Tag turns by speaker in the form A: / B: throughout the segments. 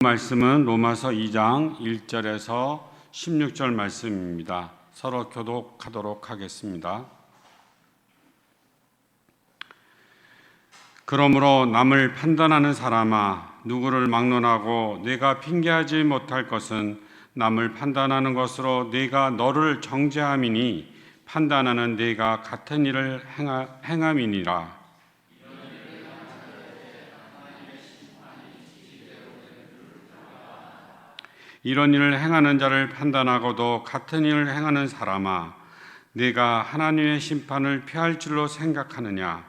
A: 말씀은 로마서 2장 1절에서 16절 말씀입니다. 서로 교독하도록 하겠습니다. 그러므로 남을 판단하는 사람아, 누구를 막론하고 내가 핑계하지 못할 것은 남을 판단하는 것으로 내가 너를 정죄함이니 판단하는 내가 같은 일을 행함이니라. 이런 일을 행하는 자를 판단하고도 같은 일을 행하는 사람아, 내가 하나님의 심판을 피할 줄로 생각하느냐?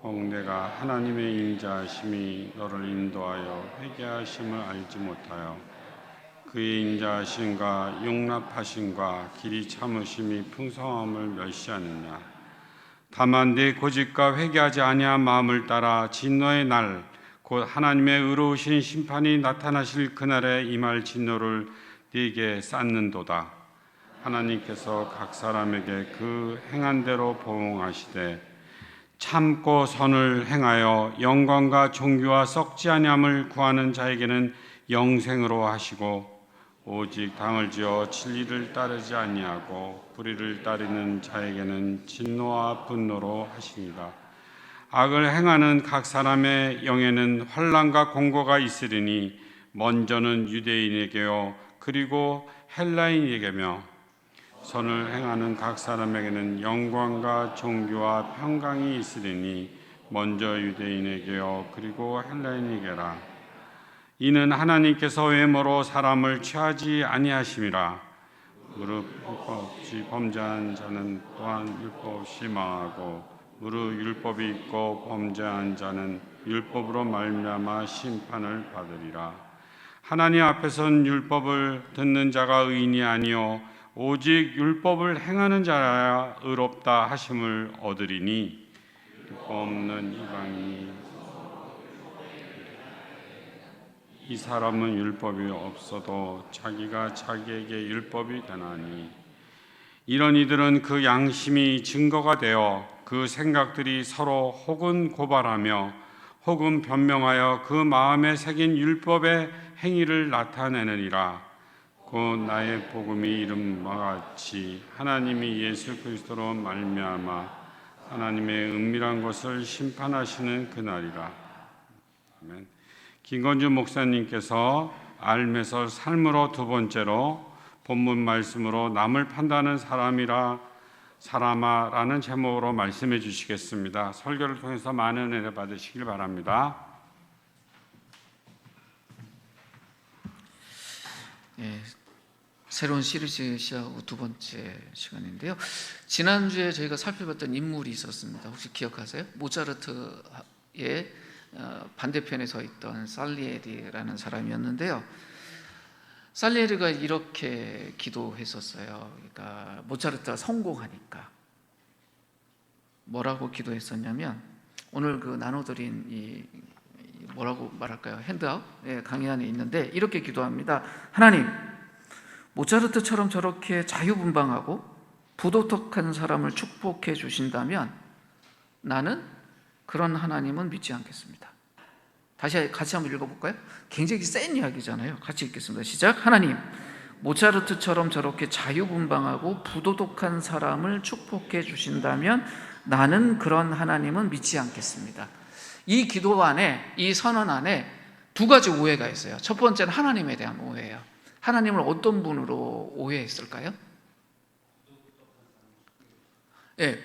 A: 혹 내가 하나님의 인자하심이 너를 인도하여 회개하심을 알지 못하여 그의 인자하심과 용납하심과 길이 참으심이 풍성함을 멸시하느냐? 다만 내 고집과 회개하지 아니한 마음을 따라 진노의 날 곧 하나님의 의로우신 심판이 나타나실 그날에 임할 진노를 네게 쌓는도다. 하나님께서 각 사람에게 그 행한 대로 보응하시되 참고 선을 행하여 영광과 존귀와 썩지 아니함을 구하는 자에게는 영생으로 하시고 오직 당을 지어 진리를 따르지 아니하고 불의를 따르는 자에게는 진노와 분노로 하십니다. 악을 행하는 각 사람의 영에는 환난과 공고가 있으리니 먼저는 유대인에게요 그리고 헬라인에게며 선을 행하는 각 사람에게는 영광과 존귀와 평강이 있으리니 먼저 유대인에게요 그리고 헬라인에게라. 이는 하나님께서 외모로 사람을 취하지 아니하심이라. 무릇 율법 없이 범죄한 자는 또한 율법 없이 망하고 무릇 율법이 있고 범죄한 자는 율법으로 말미암아 심판을 받으리라. 하나님 앞에선 율법을 듣는 자가 의인이 아니요 오직 율법을 행하는 자야 의롭다 하심을 얻으리니 율법 없는 이방인이 이 사람은 율법이 없어도 자기가 자기에게 율법이 되나니 이런 이들은 그 양심이 증거가 되어 그 생각들이 서로 혹은 고발하며 혹은 변명하여 그 마음에 새긴 율법의 행위를 나타내느니라. 곧 나의 복음이 이름과 같이 하나님이 예수 그리스도로 말미암아 하나님의 은밀한 것을 심판하시는 그날이라. 아멘. 김건주 목사님께서 알면서 삶으로 두 번째로 본문 말씀으로 남을 판단하는 사람아라는 제목으로 말씀해 주시겠습니다. 설교를 통해서 많은 은혜 받으시길 바랍니다.
B: 새로운 시리즈 시작하고 두 번째 시간인데요. 지난주에 저희가 살펴봤던 인물이 있었습니다. 혹시 기억하세요? 모차르트의 반대편에 서 있던 살리에리라는 사람이었는데요. 살리에리가 이렇게 기도했었어요. 그러니까 모차르트가 성공하니까 뭐라고 기도했었냐면, 오늘 그 나눠드린 이 뭐라고 말할까요? 핸드아웃 강의 안에 있는데 이렇게 기도합니다. 하나님, 모차르트처럼 저렇게 자유분방하고 부도덕한 사람을 축복해 주신다면 나는 그런 하나님은 믿지 않겠습니다. 다시 같이 한번 읽어볼까요? 굉장히 센 이야기잖아요. 같이 읽겠습니다. 시작. 하나님, 모차르트처럼 저렇게 자유분방하고 부도덕한 사람을 축복해 주신다면 나는 그런 하나님은 믿지 않겠습니다. 이 기도 안에, 이 선언 안에 두 가지 오해가 있어요. 첫 번째는 하나님에 대한 오해예요. 하나님을 어떤 분으로 오해했을까요?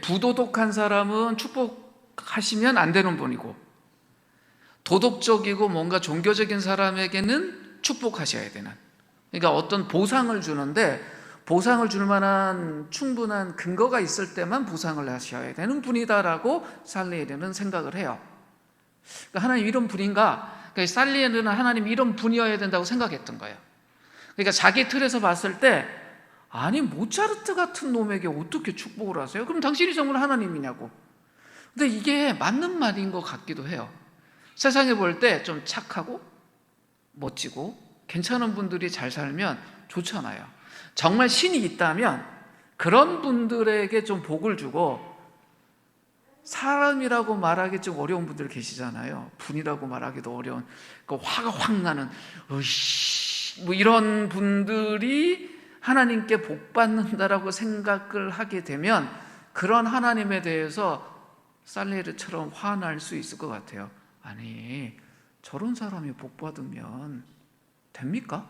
B: 부도덕한 사람은 축복하시면 안 되는 분이고, 도덕적이고 뭔가 종교적인 사람에게는 축복하셔야 되는, 그러니까 어떤 보상을 주는데 보상을 줄 만한 충분한 근거가 있을 때만 보상을 하셔야 되는 분이다라고 살리에리는 생각을 해요. 그러니까 하나님 이런 분인가? 그러니까 살리에리는 하나님 이런 분이어야 된다고 생각했던 거예요. 그러니까 자기 틀에서 봤을 때, 아니 모차르트 같은 놈에게 어떻게 축복을 하세요? 그럼 당신이 정말 하나님이냐고. 근데 이게 맞는 말인 것 같기도 해요. 세상에 볼 때 좀 착하고 멋지고 괜찮은 분들이 잘 살면 좋잖아요. 정말 신이 있다면 그런 분들에게 좀 복을 주고 사람이라고 말하기 좀 어려운 분들 계시잖아요. 분이라고 말하기도 어려운, 화가 확 나는, 으이씨, 뭐 이런 분들이 하나님께 복 받는다라고 생각을 하게 되면 그런 하나님에 대해서 살레르처럼 화날 수 있을 것 같아요. 아니, 저런 사람이 복 받으면 됩니까?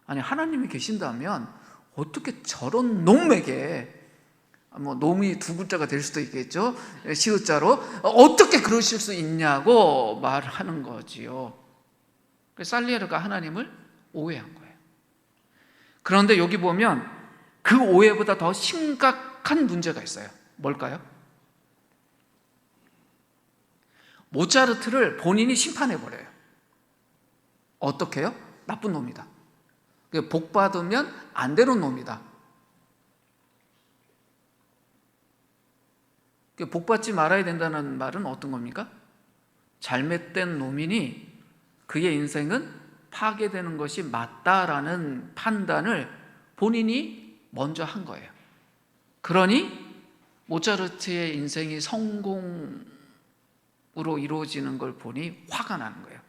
B: 아니, 하나님이 계신다면 어떻게 저런 놈에게, 뭐 놈이 두 글자가 될 수도 있겠죠, 시옷자로, 어떻게 그러실 수 있냐고 말하는 거지요. 살레르가 하나님을 오해한 거예요. 그런데 여기 보면 그 오해보다 더 심각한 문제가 있어요. 뭘까요? 모차르트를 본인이 심판해버려요. 어떻게요? 나쁜 놈이다. 복 받으면 안 되는 놈이다. 복 받지 말아야 된다는 말은 어떤 겁니까? 잘못된 놈이니 그의 인생은 파괴되는 것이 맞다라는 판단을 본인이 먼저 한 거예요. 그러니 모차르트의 인생이 성공으로 이루어지는 걸 보니 화가 나는 거예요.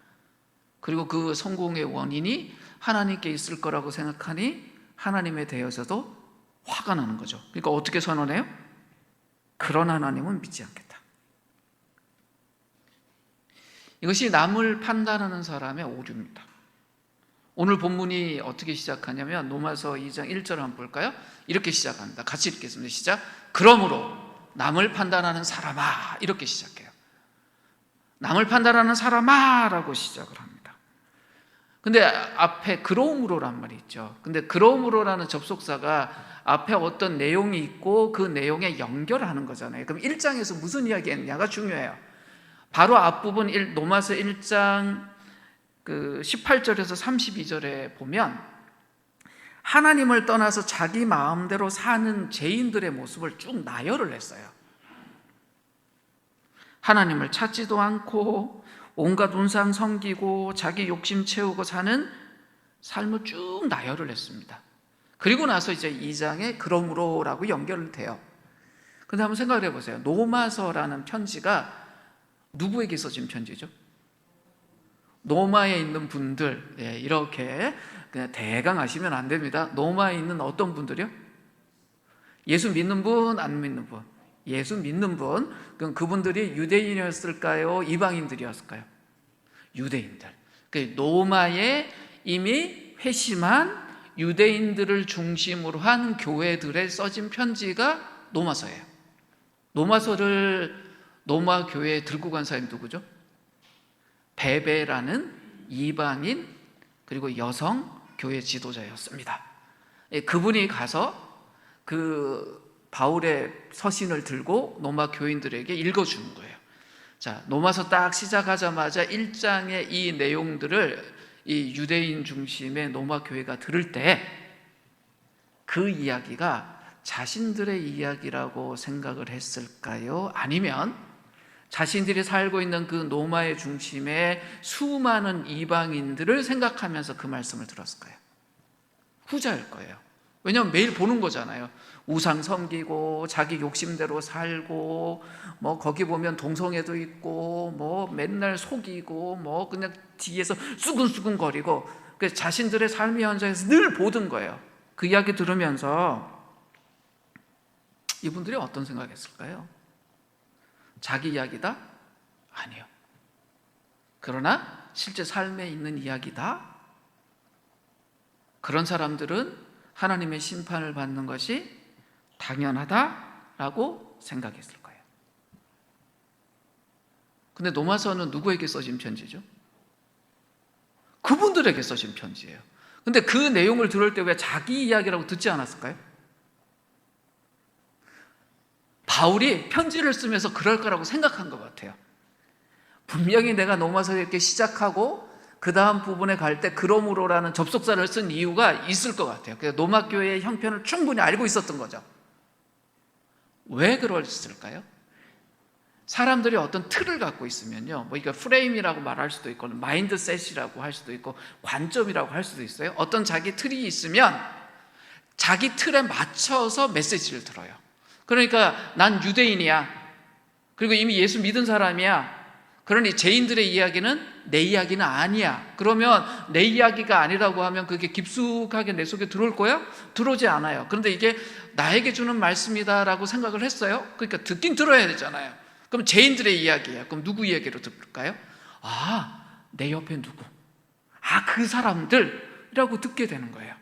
B: 그리고 그 성공의 원인이 하나님께 있을 거라고 생각하니 하나님에 대해서도 화가 나는 거죠. 그러니까 어떻게 선언해요? 그런 하나님은 믿지 않겠다. 이것이 남을 판단하는 사람의 오류입니다. 오늘 본문이 어떻게 시작하냐면 로마서 2장 1절 한번 볼까요? 이렇게 시작합니다. 같이 읽겠습니다. 시작. 그러므로 남을 판단하는 사람아, 이렇게 시작해요. 남을 판단하는 사람아 라고 시작을 합니다. 근데 앞에 그러므로란 말이 있죠. 근데 그러므로라는 접속사가 앞에 어떤 내용이 있고 그 내용에 연결을 하는 거잖아요. 그럼 1장에서 무슨 이야기 했냐가 중요해요. 바로 앞부분 로마서 1장 18절에서 32절에 보면 하나님을 떠나서 자기 마음대로 사는 죄인들의 모습을 쭉 나열을 했어요. 하나님을 찾지도 않고 온갖 운상 섬기고 자기 욕심 채우고 사는 삶을 쭉 나열을 했습니다. 그리고 나서 이제 2장에 그러므로라고 연결을 돼요. 근데 한번 생각을 해보세요. 로마서라는 편지가 누구에게 써진 편지죠? 로마에 있는 분들, 이렇게 그냥 대강 아시면 안 됩니다. 로마에 있는 어떤 분들이요? 예수 믿는 분, 안 믿는 분? 예수 믿는 분. 그럼 그분들이 유대인이었을까요? 이방인들이었을까요? 유대인들. 로마에 이미 회심한 유대인들을 중심으로 한 교회들에 써진 편지가 로마서예요. 로마서를 로마 교회에 들고 간 사람이 누구죠? 베베라는 이방인 그리고 여성 교회 지도자였습니다. 그분이 가서 그 바울의 서신을 들고 로마 교인들에게 읽어주는 거예요. 자, 로마서 딱 시작하자마자 1장의 이 내용들을 이 유대인 중심의 로마 교회가 들을 때 그 이야기가 자신들의 이야기라고 생각을 했을까요? 아니면 자신들이 살고 있는 그 로마의 중심에 수많은 이방인들을 생각하면서 그 말씀을 들었을까요? 후자일 거예요. 왜냐하면 매일 보는 거잖아요. 우상 섬기고 자기 욕심대로 살고 뭐 거기 보면 동성애도 있고 뭐 맨날 속이고 뭐 그냥 뒤에서 수근수근 거리고 그래서 자신들의 삶의 현장에서 늘 보던 거예요. 그 이야기 들으면서 이분들이 어떤 생각했을까요? 자기 이야기다? 아니요. 그러나 실제 삶에 있는 이야기다? 그런 사람들은 하나님의 심판을 받는 것이 당연하다라고 생각했을 거예요. 근데 로마서는 누구에게 써진 편지죠? 그분들에게 써진 편지예요. 근데 그 내용을 들을 때 왜 자기 이야기라고 듣지 않았을까요? 바울이 편지를 쓰면서 그럴 거라고 생각한 것 같아요. 분명히 내가 로마서 이렇게 시작하고 그 다음 부분에 갈 때 그러므로라는 접속사를 쓴 이유가 있을 것 같아요. 그래서 로마 교회의 형편을 충분히 알고 있었던 거죠. 왜 그랬을까요? 사람들이 어떤 틀을 갖고 있으면요, 뭐 이거 프레임이라고 말할 수도 있고 마인드셋이라고 할 수도 있고 관점이라고 할 수도 있어요. 어떤 자기 틀이 있으면 자기 틀에 맞춰서 메시지를 들어요. 그러니까 난 유대인이야. 그리고 이미 예수 믿은 사람이야. 그러니 죄인들의 이야기는 내 이야기는 아니야. 그러면 내 이야기가 아니라고 하면 그게 깊숙하게 내 속에 들어올 거야? 들어오지 않아요. 그런데 이게 나에게 주는 말씀이다라고 생각을 했어요. 그러니까 듣긴 들어야 되잖아요. 그럼 죄인들의 이야기야. 그럼 누구 이야기로 들을까요? 아, 내 옆에 누구? 아, 그 사람들이라고 듣게 되는 거예요.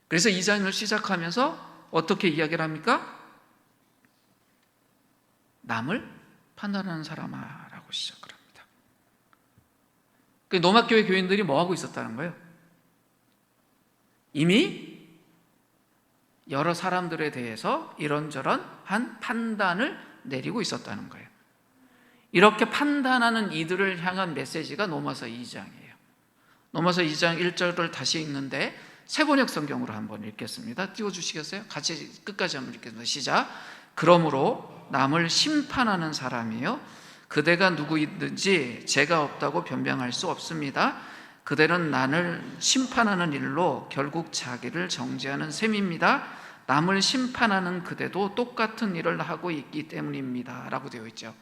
B: 그래서 2장을 시작하면서 어떻게 이야기를 합니까? 남을 판단하는 사람아라고 시작을 합니다. 그 노마교회 교인들이 뭐 하고 있었다는 거예요? 이미 여러 사람들에 대해서 이런저런 한 판단을 내리고 있었다는 거예요. 이렇게 판단하는 이들을 향한 메시지가 로마서 2장이에요. 로마서 2장 1절을 다시 읽는데 세번역 성경으로 한번 읽겠습니다. 띄워주시겠어요? 같이 끝까지 한번 읽겠습니다. 시작. 그러므로 남을 심판하는 사람이요 그대가 누구이든지 죄가 없다고 변명할 수 없습니다. 그대는 나를 심판하는 일로 결국 자기를 정죄하는 셈입니다. 남을 심판하는 그대도 똑같은 일을 하고 있기 때문입니다 라고 되어 있죠.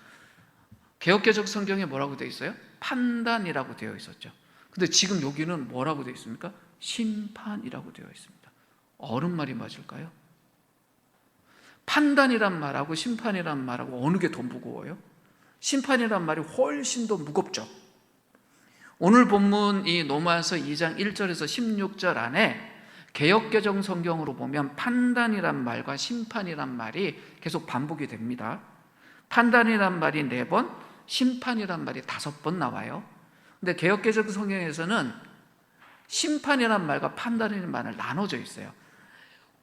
B: 개역개정 성경에 뭐라고 되어 있어요? 판단이라고 되어 있었죠. 근데 지금 여기는 뭐라고 되어 있습니까? 심판이라고 되어 있습니다. 옳은 말이 맞을까요? 판단이란 말하고 심판이란 말하고 어느 게 더 무거워요? 심판이란 말이 훨씬 더 무겁죠. 오늘 본문 이 로마서 2장 1절에서 16절 안에 개역개정 성경으로 보면 판단이란 말과 심판이란 말이 계속 반복이 됩니다. 판단이란 말이 4번, 심판이란 말이 5번 나와요. 근데 개역개정 성경에서는 심판이란 말과 판단이란 말을 나눠져 있어요.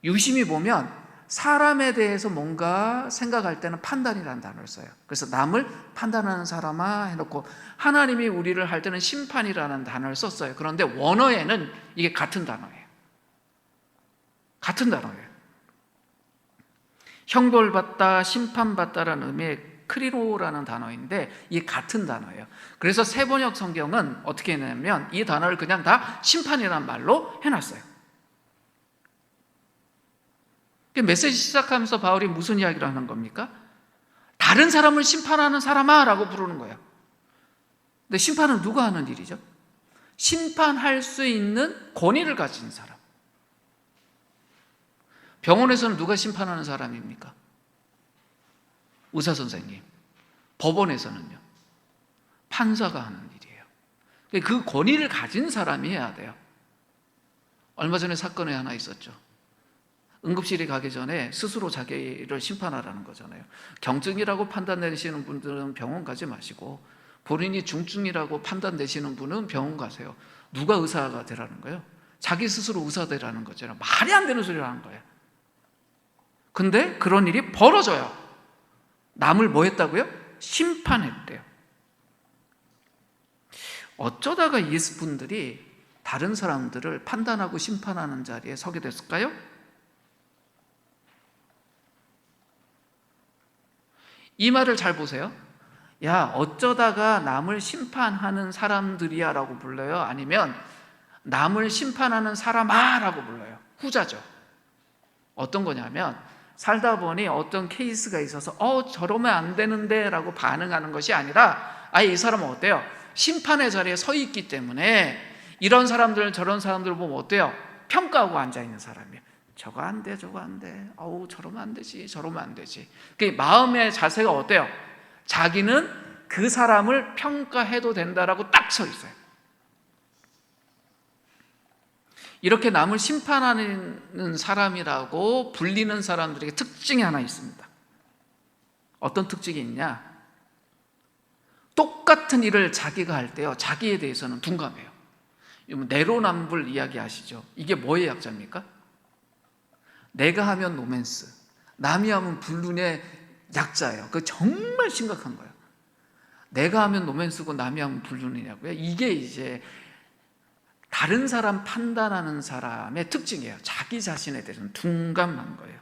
B: 유심히 보면 사람에 대해서 뭔가 생각할 때는 판단이라는 단어를 써요. 그래서 남을 판단하는 사람아 해놓고 하나님이 우리를 할 때는 심판이라는 단어를 썼어요. 그런데 원어에는 이게 같은 단어예요. 같은 단어예요. 형벌받다, 심판받다라는 의미의 크리로라는 단어인데 이게 같은 단어예요. 그래서 세번역 성경은 어떻게 했냐면 이 단어를 그냥 다 심판이라는 말로 해놨어요. 메시지 시작하면서 바울이 무슨 이야기를 하는 겁니까? 다른 사람을 심판하는 사람아 라고 부르는 거예요. 근데 심판은 누가 하는 일이죠? 심판할 수 있는 권위를 가진 사람. 병원에서는 누가 심판하는 사람입니까? 의사 선생님. 법원에서는요? 판사가 하는 일이에요. 그 권위를 가진 사람이 해야 돼요. 얼마 전에 사건이 하나 있었죠. 응급실에 가기 전에 스스로 자기를 심판하라는 거잖아요. 경증이라고 판단 내시는 분들은 병원 가지 마시고 본인이 중증이라고 판단 내시는 분은 병원 가세요. 누가 의사가 되라는 거예요? 자기 스스로 의사 되라는 거잖아요. 말이 안 되는 소리를 하는 거예요. 근데 그런 일이 벌어져요. 남을 뭐 했다고요? 심판했대요. 어쩌다가 이분들이 다른 사람들을 판단하고 심판하는 자리에 서게 됐을까요? 이 말을 잘 보세요. 야, 어쩌다가 남을 심판하는 사람들이야 라고 불러요? 아니면 남을 심판하는 사람아 라고 불러요? 후자죠. 어떤 거냐면 살다 보니 어떤 케이스가 있어서 저러면 안 되는데 라고 반응하는 것이 아니라 아예 이 사람은 어때요? 심판의 자리에 서 있기 때문에 이런 사람들 저런 사람들을 보면 어때요? 평가하고 앉아있는 사람이에요. 저거 안 돼, 저거 안 돼. 저러면 안 되지, 저러면 안 되지. 그 마음의 자세가 어때요? 자기는 그 사람을 평가해도 된다라고 딱 서 있어요. 이렇게 남을 심판하는 사람이라고 불리는 사람들에게 특징이 하나 있습니다. 어떤 특징이 있냐? 똑같은 일을 자기가 할 때요, 자기에 대해서는 둔감해요. 내로남불 이야기 아시죠? 이게 뭐의 약자입니까? 내가 하면 로맨스, 남이 하면 불륜의 약자예요. 그거 정말 심각한 거예요. 내가 하면 로맨스고 남이 하면 불륜이냐고요? 이게 이제 다른 사람 판단하는 사람의 특징이에요. 자기 자신에 대해서는 둔감한 거예요.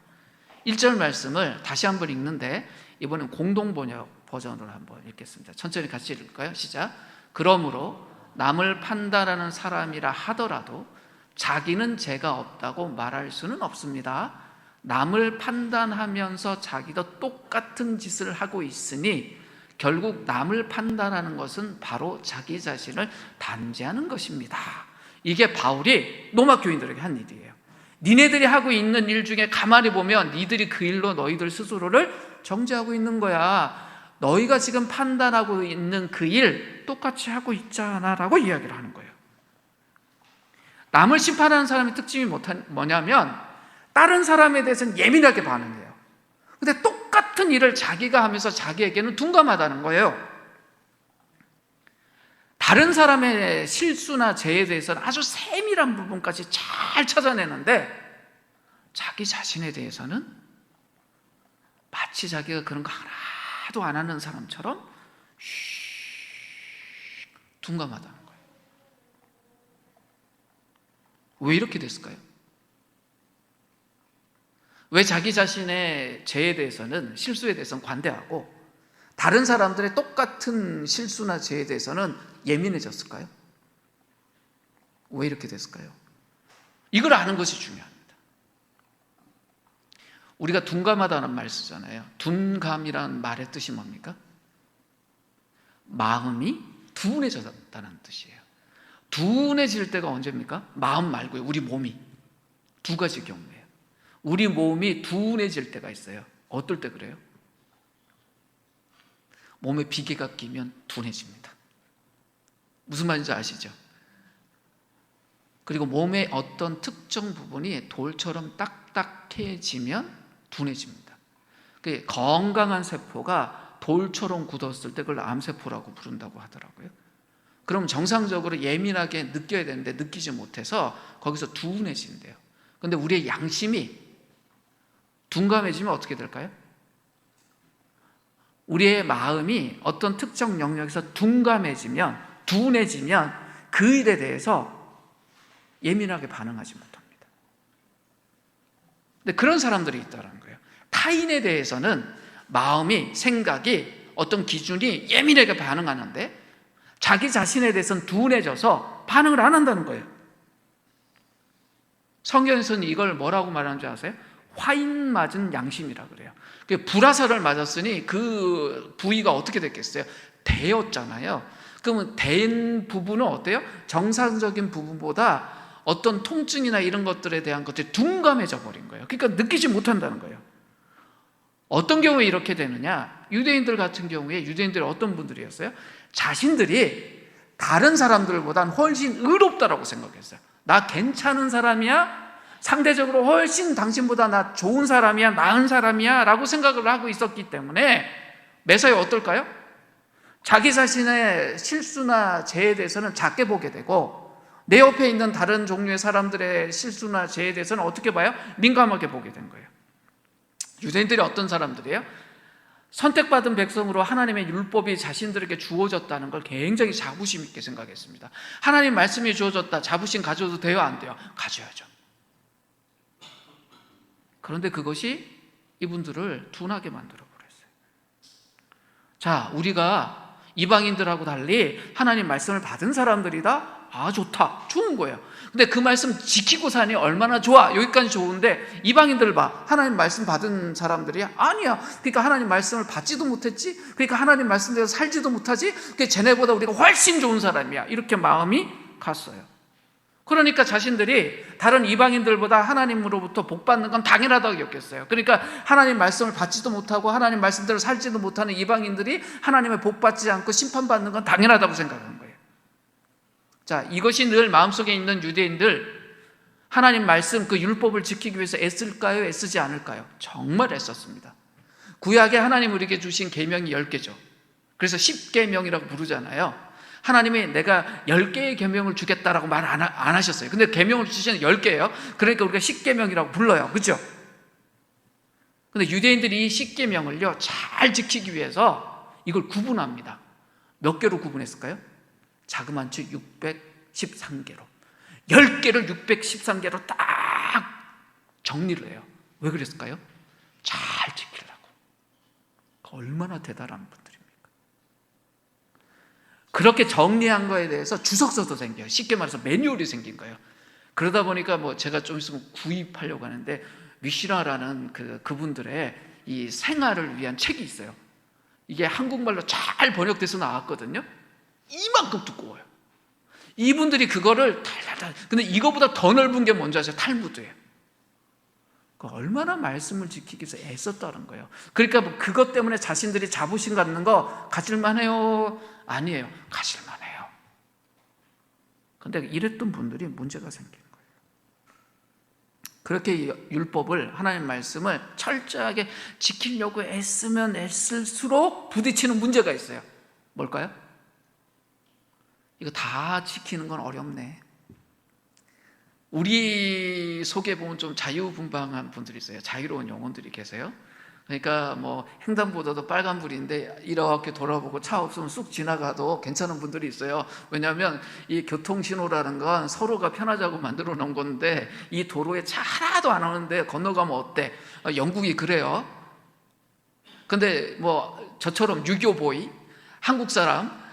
B: 1절 말씀을 다시 한번 읽는데 이번엔 공동번역 버전으로 한번 읽겠습니다. 천천히 같이 읽을까요? 시작. 그러므로 남을 판단하는 사람이라 하더라도 자기는 죄가 없다고 말할 수는 없습니다. 남을 판단하면서 자기도 똑같은 짓을 하고 있으니 결국 남을 판단하는 것은 바로 자기 자신을 단죄하는 것입니다. 이게 바울이 로마 교인들에게 한 일이에요. 니네들이 하고 있는 일 중에 가만히 보면 니들이 그 일로 너희들 스스로를 정죄하고 있는 거야. 너희가 지금 판단하고 있는 그 일 똑같이 하고 있잖아 라고 이야기를 하는 거예요. 남을 심판하는 사람의 특징이 뭐냐면 다른 사람에 대해서는 예민하게 반응해요. 근데 똑같은 일을 자기가 하면서 자기에게는 둔감하다는 거예요. 다른 사람의 실수나 죄에 대해서는 아주 세밀한 부분까지 잘 찾아내는데 자기 자신에 대해서는 마치 자기가 그런 거 하나도 안 하는 사람처럼 둔감하다는 거예요. 왜 이렇게 됐을까요? 왜 자기 자신의 죄에 대해서는, 실수에 대해서는 관대하고 다른 사람들의 똑같은 실수나 죄에 대해서는 예민해졌을까요? 왜 이렇게 됐을까요? 이걸 아는 것이 중요합니다. 우리가 둔감하다는 말 쓰잖아요. 둔감이라는 말의 뜻이 뭡니까? 마음이 둔해졌다는 뜻이에요. 둔해질 때가 언제입니까? 마음 말고요. 우리 몸이. 두 가지 경우예요. 우리 몸이 둔해질 때가 있어요. 어떨 때 그래요? 몸에 비계가 끼면 둔해집니다. 무슨 말인지 아시죠? 그리고 몸의 어떤 특정 부분이 돌처럼 딱딱해지면 둔해집니다. 건강한 세포가 돌처럼 굳었을 때 그걸 암세포라고 부른다고 하더라고요. 그럼 정상적으로 예민하게 느껴야 되는데 느끼지 못해서 거기서 둔해진대요. 그런데 우리의 양심이 둔감해지면 어떻게 될까요? 우리의 마음이 어떤 특정 영역에서 둔감해지면, 둔해지면 그 일에 대해서 예민하게 반응하지 못합니다. 근데 그런 사람들이 있다는 거예요. 타인에 대해서는 마음이, 생각이, 어떤 기준이 예민하게 반응하는데 자기 자신에 대해서는 둔해져서 반응을 안 한다는 거예요. 성경에서는 이걸 뭐라고 말하는 줄 아세요? 화인 맞은 양심이라 그래요. 불화살을 맞았으니 그 부위가 어떻게 됐겠어요? 대였잖아요. 그러면 된 부분은 어때요? 정상적인 부분보다 어떤 통증이나 이런 것들에 대한 것들이 둔감해져 버린 거예요. 그러니까 느끼지 못한다는 거예요. 어떤 경우에 이렇게 되느냐? 유대인들 같은 경우에 유대인들이 어떤 분들이었어요? 자신들이 다른 사람들보단 훨씬 의롭다라고 생각했어요. 나 괜찮은 사람이야? 상대적으로 훨씬 당신보다 나 좋은 사람이야, 나은 사람이야 라고 생각을 하고 있었기 때문에 매사에 어떨까요? 자기 자신의 실수나 죄에 대해서는 작게 보게 되고 내 옆에 있는 다른 종류의 사람들의 실수나 죄에 대해서는 어떻게 봐요? 민감하게 보게 된 거예요. 유대인들이 어떤 사람들이에요? 선택받은 백성으로 하나님의 율법이 자신들에게 주어졌다는 걸 굉장히 자부심 있게 생각했습니다. 하나님 말씀이 주어졌다. 자부심 가져도 돼요? 안 돼요? 가져야죠. 그런데 그것이 이분들을 둔하게 만들어버렸어요. 자, 우리가 이방인들하고 달리 하나님 말씀을 받은 사람들이다? 아, 좋다. 좋은 거예요. 근데 그 말씀 지키고 사니 얼마나 좋아. 여기까지 좋은데 이방인들 봐. 하나님 말씀 받은 사람들이야? 아니야. 그러니까 하나님 말씀을 받지도 못했지? 그러니까 하나님 말씀대로 살지도 못하지? 그러니까 쟤네보다 우리가 훨씬 좋은 사람이야. 이렇게 마음이 갔어요. 그러니까 자신들이 다른 이방인들보다 하나님으로부터 복 받는 건 당연하다고 여겼어요. 그러니까 하나님 말씀을 받지도 못하고 하나님 말씀대로 살지도 못하는 이방인들이 하나님의 복 받지 않고 심판받는 건 당연하다고 생각하는 거예요. 자, 이것이 늘 마음속에 있는 유대인들, 하나님 말씀 그 율법을 지키기 위해서 애쓸까요? 애쓰지 않을까요? 정말 애썼습니다. 구약에 하나님 우리에게 주신 계명이 10개죠. 그래서 10계명이라고 부르잖아요. 하나님이 내가 10개의 계명을 주겠다라고 말 안 하셨어요. 근데 계명을 주시는 10개예요. 그러니까 우리가 10계명이라고 불러요. 그렇죠? 근데 유대인들이 이 10계명을요 잘 지키기 위해서 이걸 구분합니다. 몇 개로 구분했을까요? 자그만치 613개로. 10개를 613개로 딱 정리를 해요. 왜 그랬을까요? 잘 지키려고. 얼마나 대단한 분들입니까? 그렇게 정리한 거에 대해서 주석서도 생겨요. 쉽게 말해서 매뉴얼이 생긴 거예요. 그러다 보니까 제가 좀 있으면 구입하려고 하는데 미슈라라는 그분들의 이 생활을 위한 책이 있어요. 이게 한국말로 잘 번역돼서 나왔거든요. 이만큼 두꺼워요. 이분들이 그거를 달달달. 근데 이거보다 더 넓은 게 뭔지 아세요? 탈무드예요. 얼마나 말씀을 지키기 위해서 애썼다는 거예요. 그러니까 뭐 그것 때문에 자신들이 자부심 갖는 거 가질만해요? 아니에요. 가질만해요. 근데 이랬던 분들이 문제가 생기는 거예요. 그렇게 율법을, 하나님 말씀을 철저하게 지키려고 애쓰면 애쓸수록 부딪히는 문제가 있어요. 뭘까요? 이거 다 지키는 건 어렵네. 우리 속에 보면 좀 자유분방한 분들이 있어요. 자유로운 영혼들이 계세요. 그러니까 뭐 횡단보도도 빨간불인데 이렇게 돌아보고 차 없으면 쑥 지나가도 괜찮은 분들이 있어요. 왜냐하면 이 교통신호라는 건 서로가 편하자고 만들어 놓은 건데 이 도로에 차 하나도 안 오는데 건너가면 어때? 영국이 그래요. 근데 뭐 저처럼 유교보이, 한국 사람,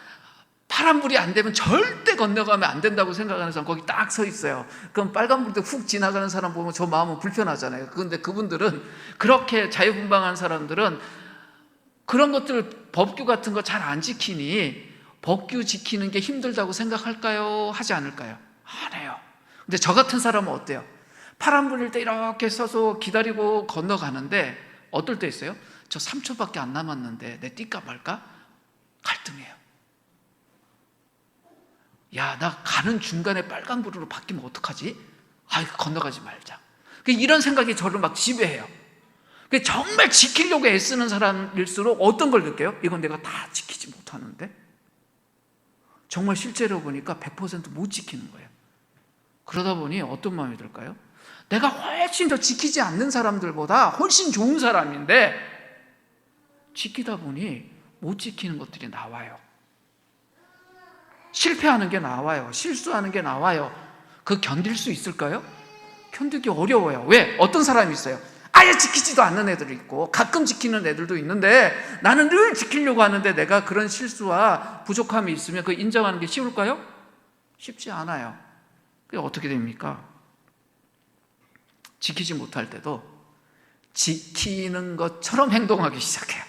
B: 파란불이 안 되면 절대 건너가면 안 된다고 생각하는 사람 거기 딱 서 있어요. 그럼 빨간불 때 훅 지나가는 사람 보면 저 마음은 불편하잖아요. 그런데 그분들은, 그렇게 자유분방한 사람들은 그런 것들, 법규 같은 거 잘 안 지키니 법규 지키는 게 힘들다고 생각할까요? 하지 않을까요? 안 해요. 근데 저 같은 사람은 어때요? 파란불일 때 이렇게 서서 기다리고 건너가는데 어떨 때 있어요? 저 3초밖에 안 남았는데 내 뛸까 말까? 갈등해요. 야, 나 가는 중간에 빨간불으로 바뀌면 어떡하지? 건너가지 말자. 이런 생각이 저를 막 지배해요. 정말 지키려고 애쓰는 사람일수록 어떤 걸 느껴요? 이건 내가 다 지키지 못하는데? 정말 실제로 보니까 100% 못 지키는 거예요. 그러다 보니 어떤 마음이 들까요? 내가 훨씬 더 지키지 않는 사람들보다 훨씬 좋은 사람인데 지키다 보니 못 지키는 것들이 나와요. 실패하는 게 나와요. 실수하는 게 나와요. 그거 견딜 수 있을까요? 견디기 어려워요. 왜? 어떤 사람이 있어요. 아예 지키지도 않는 애들이 있고 가끔 지키는 애들도 있는데 나는 늘 지키려고 하는데 내가 그런 실수와 부족함이 있으면 그거 인정하는 게 쉬울까요? 쉽지 않아요. 그게 어떻게 됩니까? 지키지 못할 때도 지키는 것처럼 행동하기 시작해요.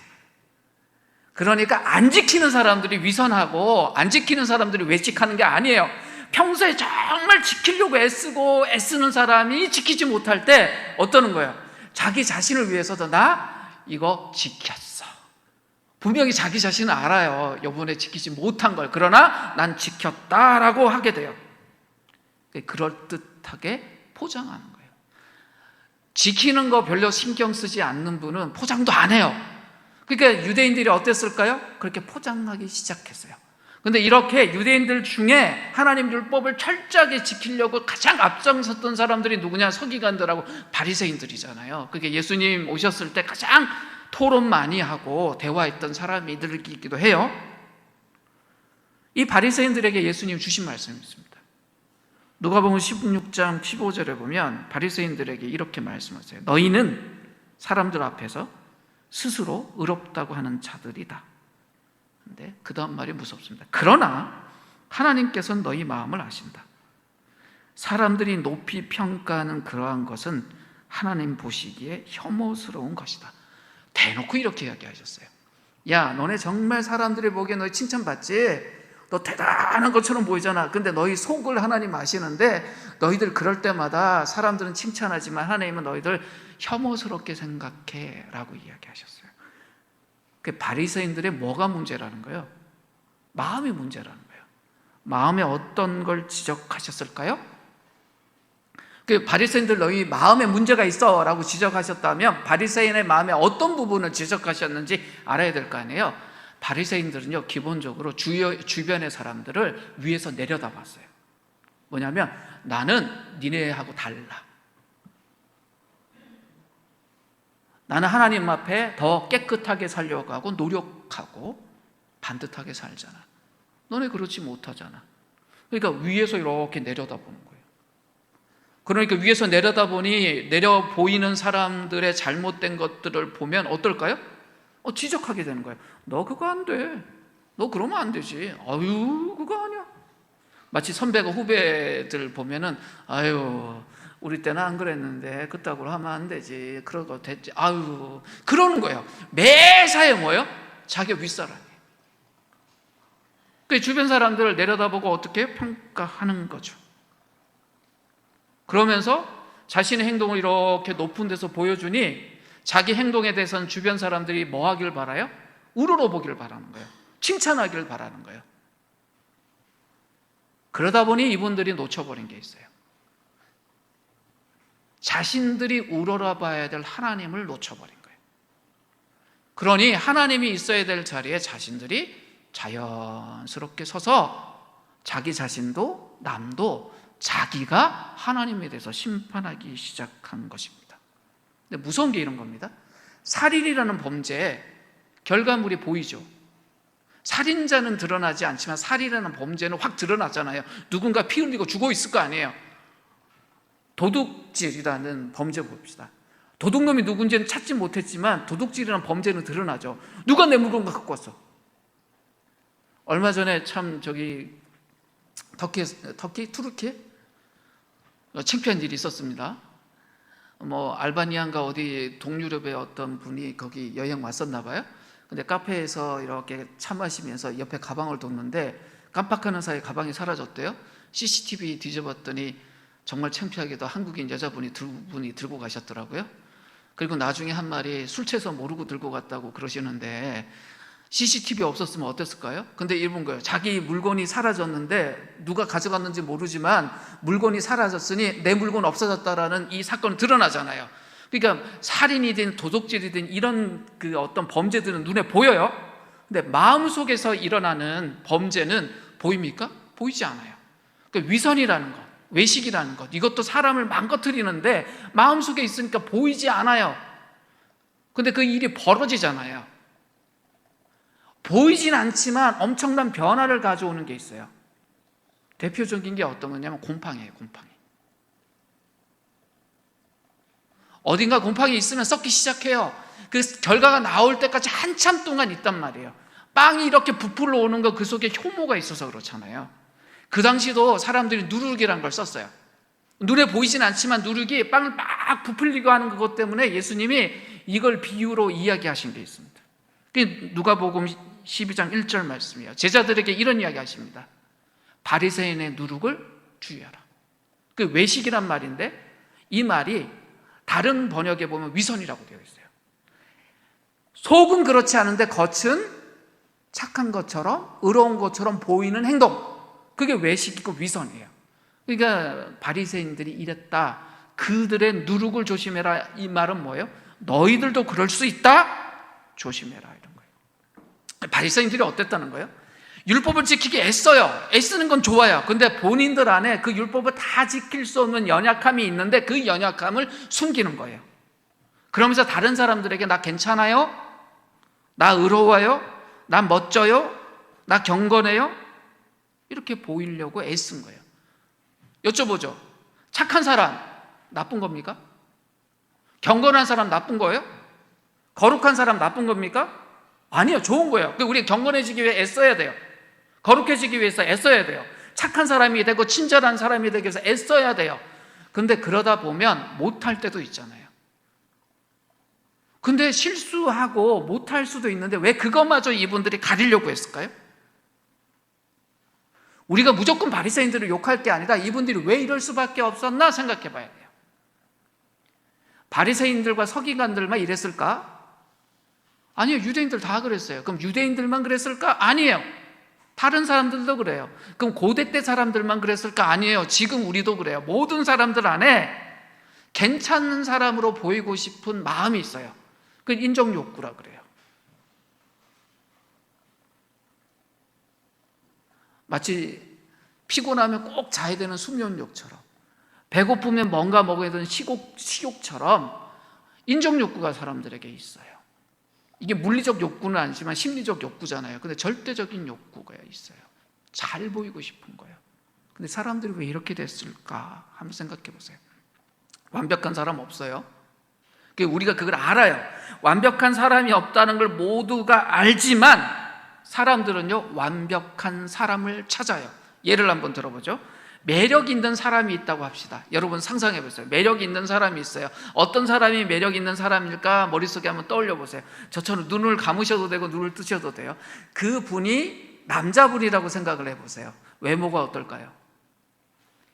B: 그러니까 안 지키는 사람들이 위선하고 안 지키는 사람들이 외식하는 게 아니에요. 평소에 정말 지키려고 애쓰고 애쓰는 사람이 지키지 못할 때 어떠는 거예요? 자기 자신을 위해서도 나 이거 지켰어. 분명히 자기 자신은 알아요. 이번에 지키지 못한 걸. 그러나 난 지켰다라고 하게 돼요. 그럴듯하게 포장하는 거예요. 지키는 거 별로 신경 쓰지 않는 분은 포장도 안 해요. 그러니까 유대인들이 어땠을까요? 그렇게 포장하기 시작했어요. 근데 이렇게 유대인들 중에 하나님 율법을 철저하게 지키려고 가장 앞장섰던 사람들이 누구냐? 서기관들하고 바리새인들이잖아요. 그게 예수님 오셨을 때 가장 토론 많이 하고 대화했던 사람이들이기도 해요. 이 바리새인들에게 예수님 주신 말씀이 있습니다. 누가복음 16장 15절에 보면 바리새인들에게 이렇게 말씀하세요. 너희는 사람들 앞에서 스스로 의롭다고 하는 자들이다. 근데 그 다음 말이 무섭습니다. 그러나 하나님께서는 너희 마음을 아신다. 사람들이 높이 평가하는 그러한 것은 하나님 보시기에 혐오스러운 것이다. 대놓고 이렇게 이야기하셨어요. 야, 너네 정말 사람들이 보기에 너희 칭찬받지? 너 대단한 것처럼 보이잖아. 근데 너희 속을 하나님 아시는데 너희들 그럴 때마다 사람들은 칭찬하지만 하나님은 너희들 혐오스럽게 생각해 라고 이야기하셨어요. 그 바리새인들의 뭐가 문제라는 거예요? 마음이 문제라는 거예요. 마음에 어떤 걸 지적하셨을까요? 그 바리새인들 너희 마음에 문제가 있어 라고 지적하셨다면 바리새인의 마음에 어떤 부분을 지적하셨는지 알아야 될 거 아니에요. 바리새인들은요 기본적으로 주변의 사람들을 위에서 내려다 봤어요. 뭐냐면 나는 니네하고 달라. 나는 하나님 앞에 더 깨끗하게 살려고 하고 노력하고 반듯하게 살잖아. 너네 그렇지 못하잖아. 그러니까 위에서 이렇게 내려다보는 거예요. 그러니까 위에서 내려다보니 내려 보이는 사람들의 잘못된 것들을 보면 어떨까요? 지적하게 되는 거예요. 너 그거 안 돼. 너 그러면 안 되지. 아유, 그거 아니야. 마치 선배가 후배들 보면은 아유, 우리 때는 안 그랬는데 그따구로 하면 안 되지. 그러고 됐지. 아유, 그러는 거예요. 매사에 뭐예요? 자기 윗사람이에요. 그 주변 사람들을 내려다보고 어떻게 평가하는 거죠. 그러면서 자신의 행동을 이렇게 높은 데서 보여주니 자기 행동에 대해서는 주변 사람들이 뭐 하길 바라요? 우러러 보기를 바라는 거예요. 칭찬하기를 바라는 거예요. 그러다 보니 이분들이 놓쳐버린 게 있어요. 자신들이 우러러봐야 될 하나님을 놓쳐버린 거예요. 그러니 하나님이 있어야 될 자리에 자신들이 자연스럽게 서서 자기 자신도 남도 자기가 하나님에 대해서 심판하기 시작한 것입니다. 근데 무서운 게 이런 겁니다. 살인이라는 범죄의 결과물이 보이죠. 살인자는 드러나지 않지만 살인이라는 범죄는 확 드러났잖아요. 누군가 피 흘리고 죽어 있을 거 아니에요. 도둑질이라는 범죄 봅시다. 도둑놈이 누군지는 찾지 못했지만 도둑질이라는 범죄는 드러나죠. 누가 내 물건 갖고 왔어? 얼마 전에 참 투르키에 창피한 일이 있었습니다. 알바니아인가 어디 동유럽의 어떤 분이 거기 여행 왔었나 봐요. 근데 카페에서 이렇게 차 마시면서 옆에 가방을 뒀는데 깜빡하는 사이에 가방이 사라졌대요. CCTV 뒤져봤더니 정말 창피하게도 한국인 여자분이 두 분이 들고 가셨더라고요. 그리고 나중에 한 말이 술 취해서 모르고 들고 갔다고 그러시는데 CCTV 없었으면 어땠을까요? 근데 이런 거예요. 자기 물건이 사라졌는데 누가 가져갔는지 모르지만 물건이 사라졌으니 내 물건 없어졌다라는 이 사건이 드러나잖아요. 그러니까 살인이든 도둑질이든 이런 그 어떤 범죄들은 눈에 보여요. 근데 마음속에서 일어나는 범죄는 보입니까? 보이지 않아요. 그러니까 위선이라는 것, 외식이라는 것, 이것도 사람을 망가뜨리는데 마음속에 있으니까 보이지 않아요. 근데 그 일이 벌어지잖아요. 보이진 않지만 엄청난 변화를 가져오는 게 있어요. 대표적인 게 어떤 거냐면 곰팡이에요. 곰팡이. 어딘가 곰팡이 있으면 썩기 시작해요. 그 결과가 나올 때까지 한참 동안 있단 말이에요. 빵이 이렇게 부풀러 오는 거 그 속에 효모가 있어서 그렇잖아요. 그 당시도 사람들이 누룩이라는 걸 썼어요. 눈에 보이진 않지만 누룩이 빵을 막 부풀리고 하는 것 때문에 예수님이 이걸 비유로 이야기하신 게 있습니다. 누가복음 12장 1절 말씀이에요. 제자들에게 이런 이야기 하십니다. 바리새인의 누룩을 주의하라. 그 외식이란 말인데 이 말이 다른 번역에 보면 위선이라고 되어 있어요. 속은 그렇지 않은데 겉은 착한 것처럼 의로운 것처럼 보이는 행동, 그게 외식이고 위선이에요. 그러니까 바리새인들이 이랬다. 그들의 누룩을 조심해라. 이 말은 뭐예요? 너희들도 그럴 수 있다. 조심해라 이런 거예요. 바리새인들이 어땠다는 거예요? 율법을 지키기 애써요. 애쓰는 건 좋아요. 근데 본인들 안에 그 율법을 다 지킬 수 없는 연약함이 있는데 그 연약함을 숨기는 거예요. 그러면서 다른 사람들에게 나 괜찮아요? 나 의로워요? 나 멋져요? 나 경건해요? 이렇게 보이려고 애쓴 거예요. 여쭤보죠. 착한 사람 나쁜 겁니까? 경건한 사람 나쁜 거예요? 거룩한 사람 나쁜 겁니까? 아니요, 좋은 거예요. 우리 경건해지기 위해 애써야 돼요. 거룩해지기 위해서 애써야 돼요. 착한 사람이 되고 친절한 사람이 되기 위해서 애써야 돼요. 근데 그러다 보면 못할 때도 있잖아요. 근데 실수하고 못할 수도 있는데 왜 그것마저 이분들이 가리려고 했을까요? 우리가 무조건 바리새인들을 욕할 게 아니라 이분들이 왜 이럴 수밖에 없었나 생각해 봐야 돼요. 바리새인들과 서기관들만 이랬을까? 아니요, 유대인들 다 그랬어요. 그럼 유대인들만 그랬을까? 아니에요. 다른 사람들도 그래요. 그럼 고대 때 사람들만 그랬을까? 아니에요. 지금 우리도 그래요. 모든 사람들 안에 괜찮은 사람으로 보이고 싶은 마음이 있어요. 그 인정 욕구라 그래요. 마치 피곤하면 꼭 자야 되는 수면욕처럼, 배고프면 뭔가 먹어야 되는 식욕처럼 인정 욕구가 사람들에게 있어요. 이게 물리적 욕구는 아니지만 심리적 욕구잖아요. 근데 절대적인 욕구가 있어요. 잘 보이고 싶은 거예요. 근데 사람들이 왜 이렇게 됐을까 한번 생각해 보세요. 완벽한 사람 없어요. 우리가 그걸 알아요. 완벽한 사람이 없다는 걸 모두가 알지만 사람들은요 완벽한 사람을 찾아요. 예를 한번 들어보죠. 매력 있는 사람이 있다고 합시다. 여러분 상상해 보세요. 매력 있는 사람이 있어요. 어떤 사람이 매력 있는 사람일까 머릿속에 한번 떠올려 보세요. 저처럼 눈을 감으셔도 되고 눈을 뜨셔도 돼요. 그 분이 남자분이라고 생각을 해보세요. 외모가 어떨까요?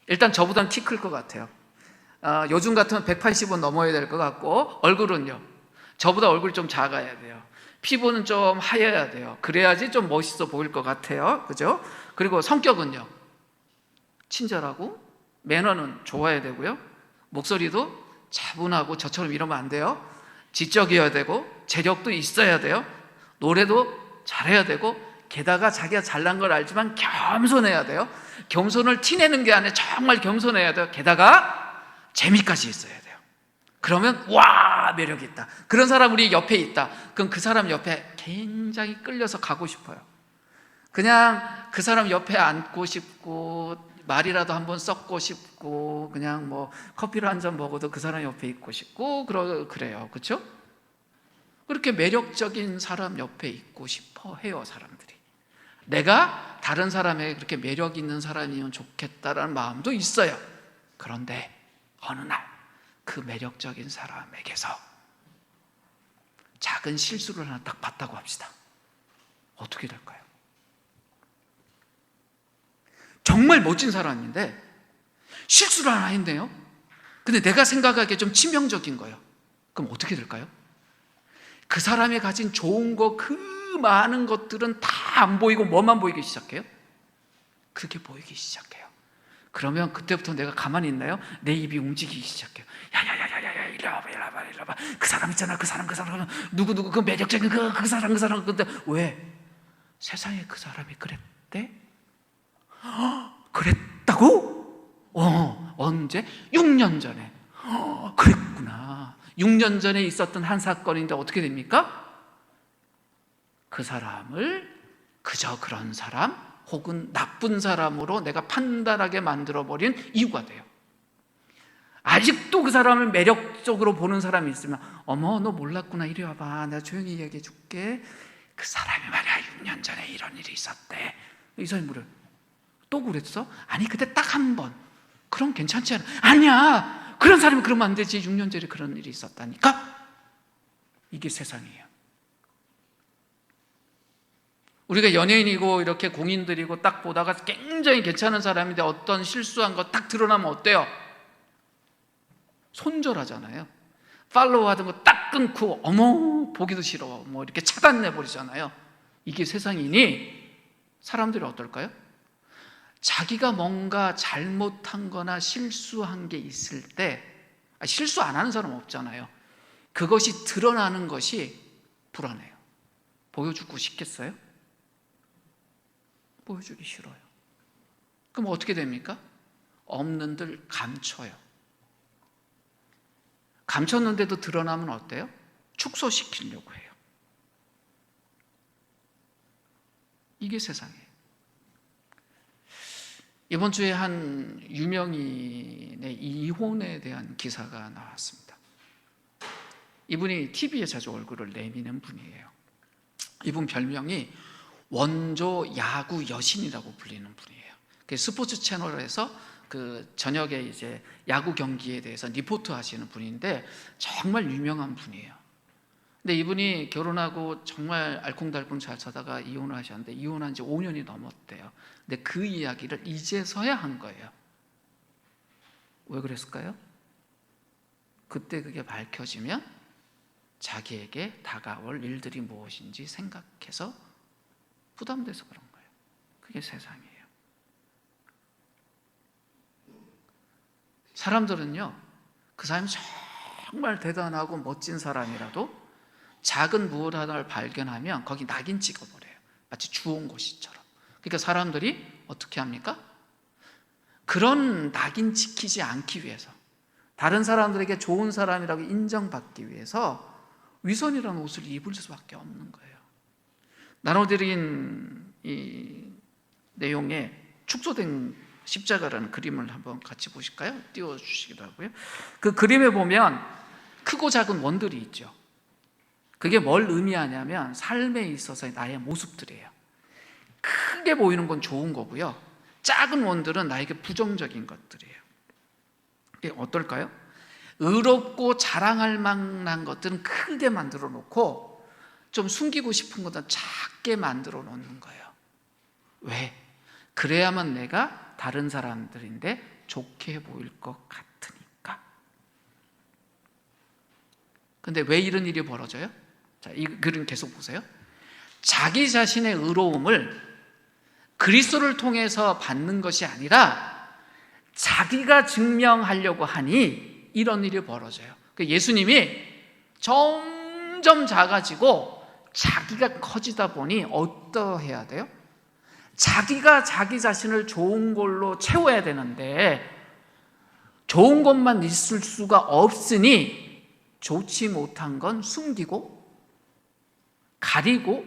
B: 일단 저보다는 키 클 것 같아요. 요즘 같으면 180은 넘어야 될 것 같고, 얼굴은요, 저보다 얼굴이 좀 작아야 돼요. 피부는 좀 하얘야 돼요. 그래야지 좀 멋있어 보일 것 같아요. 그죠? 그리고 성격은요, 친절하고 매너는 좋아야 되고요, 목소리도 차분하고, 저처럼 이러면 안 돼요. 지적이어야 되고, 재력도 있어야 돼요. 노래도 잘해야 되고, 게다가 자기가 잘난 걸 알지만 겸손해야 돼요. 겸손을 티내는 게 아니라 정말 겸손해야 돼요. 게다가 재미까지 있어야 돼요. 그러면 와, 매력 있다. 그런 사람 우리 옆에 있다. 그럼 그 사람 옆에 굉장히 끌려서 가고 싶어요. 그냥 그 사람 옆에 앉고 싶고, 말이라도 한번 썩고 싶고, 그냥 뭐 커피를 한 잔 먹어도 그 사람 옆에 있고 싶고, 그래요. 그렇죠? 그렇게 매력적인 사람 옆에 있고 싶어 해요, 사람들이. 내가 다른 사람에게 그렇게 매력 있는 사람이면 좋겠다라는 마음도 있어요. 그런데 어느 날 그 매력적인 사람에게서 작은 실수를 하나 딱 봤다고 합시다. 어떻게 될까요? 정말 멋진 사람인데 실수를 하나 했네요. 근데 내가 생각하기에 좀 치명적인 거예요. 그럼 어떻게 될까요? 그 사람이 가진 좋은 거, 그 많은 것들은 다 안 보이고 뭐만 보이기 시작해요? 그렇게 보이기 시작해요. 그러면 그때부터 내가 가만히 있나요? 내 입이 움직이기 시작해요. 야야야야야야, 이리 와봐. 그 사람 있잖아, 그 사람 누구 그 매력적인 그 사람. 근데 왜? 세상에 그 사람이 그랬대? 그랬다고? 언제? 6년 전에. 그랬구나. 6년 전에 있었던 한 사건인데 어떻게 됩니까? 그 사람을 그저 그런 사람 혹은 나쁜 사람으로 내가 판단하게 만들어버린 이유가 돼요. 아직도 그 사람을 매력적으로 보는 사람이 있으면, 어머, 너 몰랐구나, 이리 와봐, 내가 조용히 얘기해 줄게. 그 사람이 말이야, 6년 전에 이런 일이 있었대. 이 사람이 물어요. 또 그랬어? 아니, 그때 딱 한 번. 그럼 괜찮지 않아? 아니야, 그런 사람이 그러면 안 되지. 6년 전에 그런 일이 있었다니까. 이게 세상이에요. 우리가 연예인이고 이렇게 공인들이고 딱 보다가 굉장히 괜찮은 사람인데 어떤 실수한 거 딱 드러나면 어때요? 손절하잖아요. 팔로우 하던 거 딱 끊고, 어머, 보기도 싫어, 뭐 이렇게 차단해버리잖아요. 이게 세상이니 사람들이 어떨까요? 자기가 뭔가 잘못한 거나 실수한 게 있을 때, 실수 안 하는 사람 없잖아요. 그것이 드러나는 것이 불안해요. 보여주고 싶겠어요? 보여주기 싫어요. 그럼 어떻게 됩니까? 없는들 감춰요. 감췄는데도 드러나면 어때요? 축소시키려고 해요. 이게 세상이에요. 이번 주에 한 유명인의 이혼에 대한 기사가 나왔습니다. 이분이 TV에 자주 얼굴을 내미는 분이에요. 이분 별명이 원조 야구 여신이라고 불리는 분이에요. 스포츠 채널에서 그 저녁에 이제 야구 경기에 대해서 리포트 하시는 분인데 정말 유명한 분이에요. 근데 이분이 결혼하고 정말 알콩달콩 잘 사다가 이혼을 하셨는데 이혼한 지 5년이 넘었대요. 근데 그 이야기를 이제서야 한 거예요. 왜 그랬을까요? 그때 그게 밝혀지면 자기에게 다가올 일들이 무엇인지 생각해서 부담돼서 그런 거예요. 그게 세상이에요. 사람들은요, 그 사람이 정말 대단하고 멋진 사람이라도 작은 무엇 하나를 발견하면 거기 낙인 찍어버려요. 마치 주온 곳이처럼. 그러니까 사람들이 어떻게 합니까? 그런 낙인 찍히지 않기 위해서, 다른 사람들에게 좋은 사람이라고 인정받기 위해서 위선이라는 옷을 입을 수밖에 없는 거예요. 나눠드린 이 내용에 축소된 십자가라는 그림을 한번 같이 보실까요? 띄워주시기라고요. 그 그림에 보면 크고 작은 원들이 있죠. 그게 뭘 의미하냐면 삶에 있어서의 나의 모습들이에요. 크게 보이는 건 좋은 거고요, 작은 원들은 나에게 부정적인 것들이에요. 이게 어떨까요? 의롭고 자랑할 만한 것들은 크게 만들어 놓고 좀 숨기고 싶은 것은 작게 만들어 놓는 거예요. 왜? 그래야만 내가 다른 사람들인데 좋게 보일 것 같으니까. 근데 왜 이런 일이 벌어져요? 자, 이 글은 계속 보세요. 자기 자신의 의로움을 그리스도를 통해서 받는 것이 아니라 자기가 증명하려고 하니 이런 일이 벌어져요. 예수님이 점점 작아지고 자기가 커지다 보니 어떠해야 돼요? 자기가 자기 자신을 좋은 걸로 채워야 되는데 좋은 것만 있을 수가 없으니 좋지 못한 건 숨기고 가리고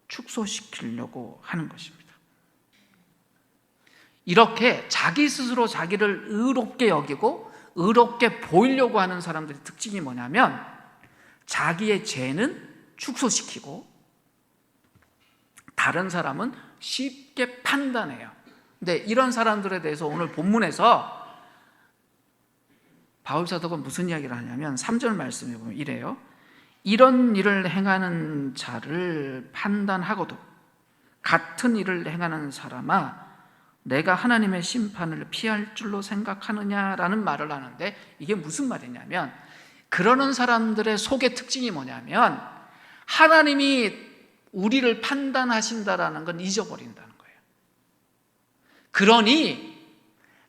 B: 축소시키려고 하는 것입니다. 이렇게 자기 스스로 자기를 의롭게 여기고 의롭게 보이려고 하는 사람들의 특징이 뭐냐면 자기의 죄는 축소시키고 다른 사람은 쉽게 판단해요. 근데 이런 사람들에 대해서 오늘 본문에서 바울 사도가 무슨 이야기를 하냐면 3절 말씀에 보면 이래요. 이런 일을 행하는 자를 판단하고도 같은 일을 행하는 사람아 내가 하나님의 심판을 피할 줄로 생각하느냐라는 말을 하는데 이게 무슨 말이냐면 그러는 사람들의 속의 특징이 뭐냐면 하나님이 우리를 판단하신다라는 건 잊어버린다는 거예요. 그러니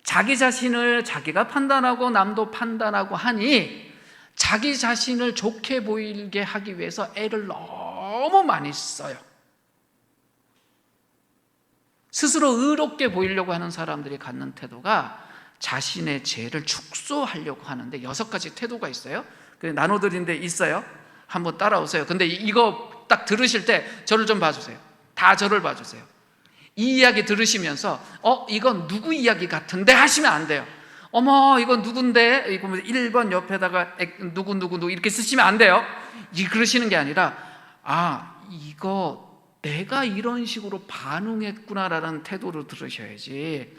B: 자기 자신을 자기가 판단하고 남도 판단하고 하니 자기 자신을 좋게 보이게 하기 위해서 애를 너무 많이 써요. 스스로 의롭게 보이려고 하는 사람들이 갖는 태도가 자신의 죄를 축소하려고 하는데 6가지 태도가 있어요. 나눠드린 데 있어요. 한번 따라오세요. 근데 이거 딱 들으실 때 저를 좀 봐주세요. 다 저를 봐주세요. 이 이야기 들으시면서 이건 누구 이야기 같은데 하시면 안 돼요. 어머 이건 누군데? 이거 1번 옆에다가 누구 이렇게 쓰시면 안 돼요. 그러시는 게 아니라 이거 내가 이런 식으로 반응했구나라는 태도로 들으셔야지.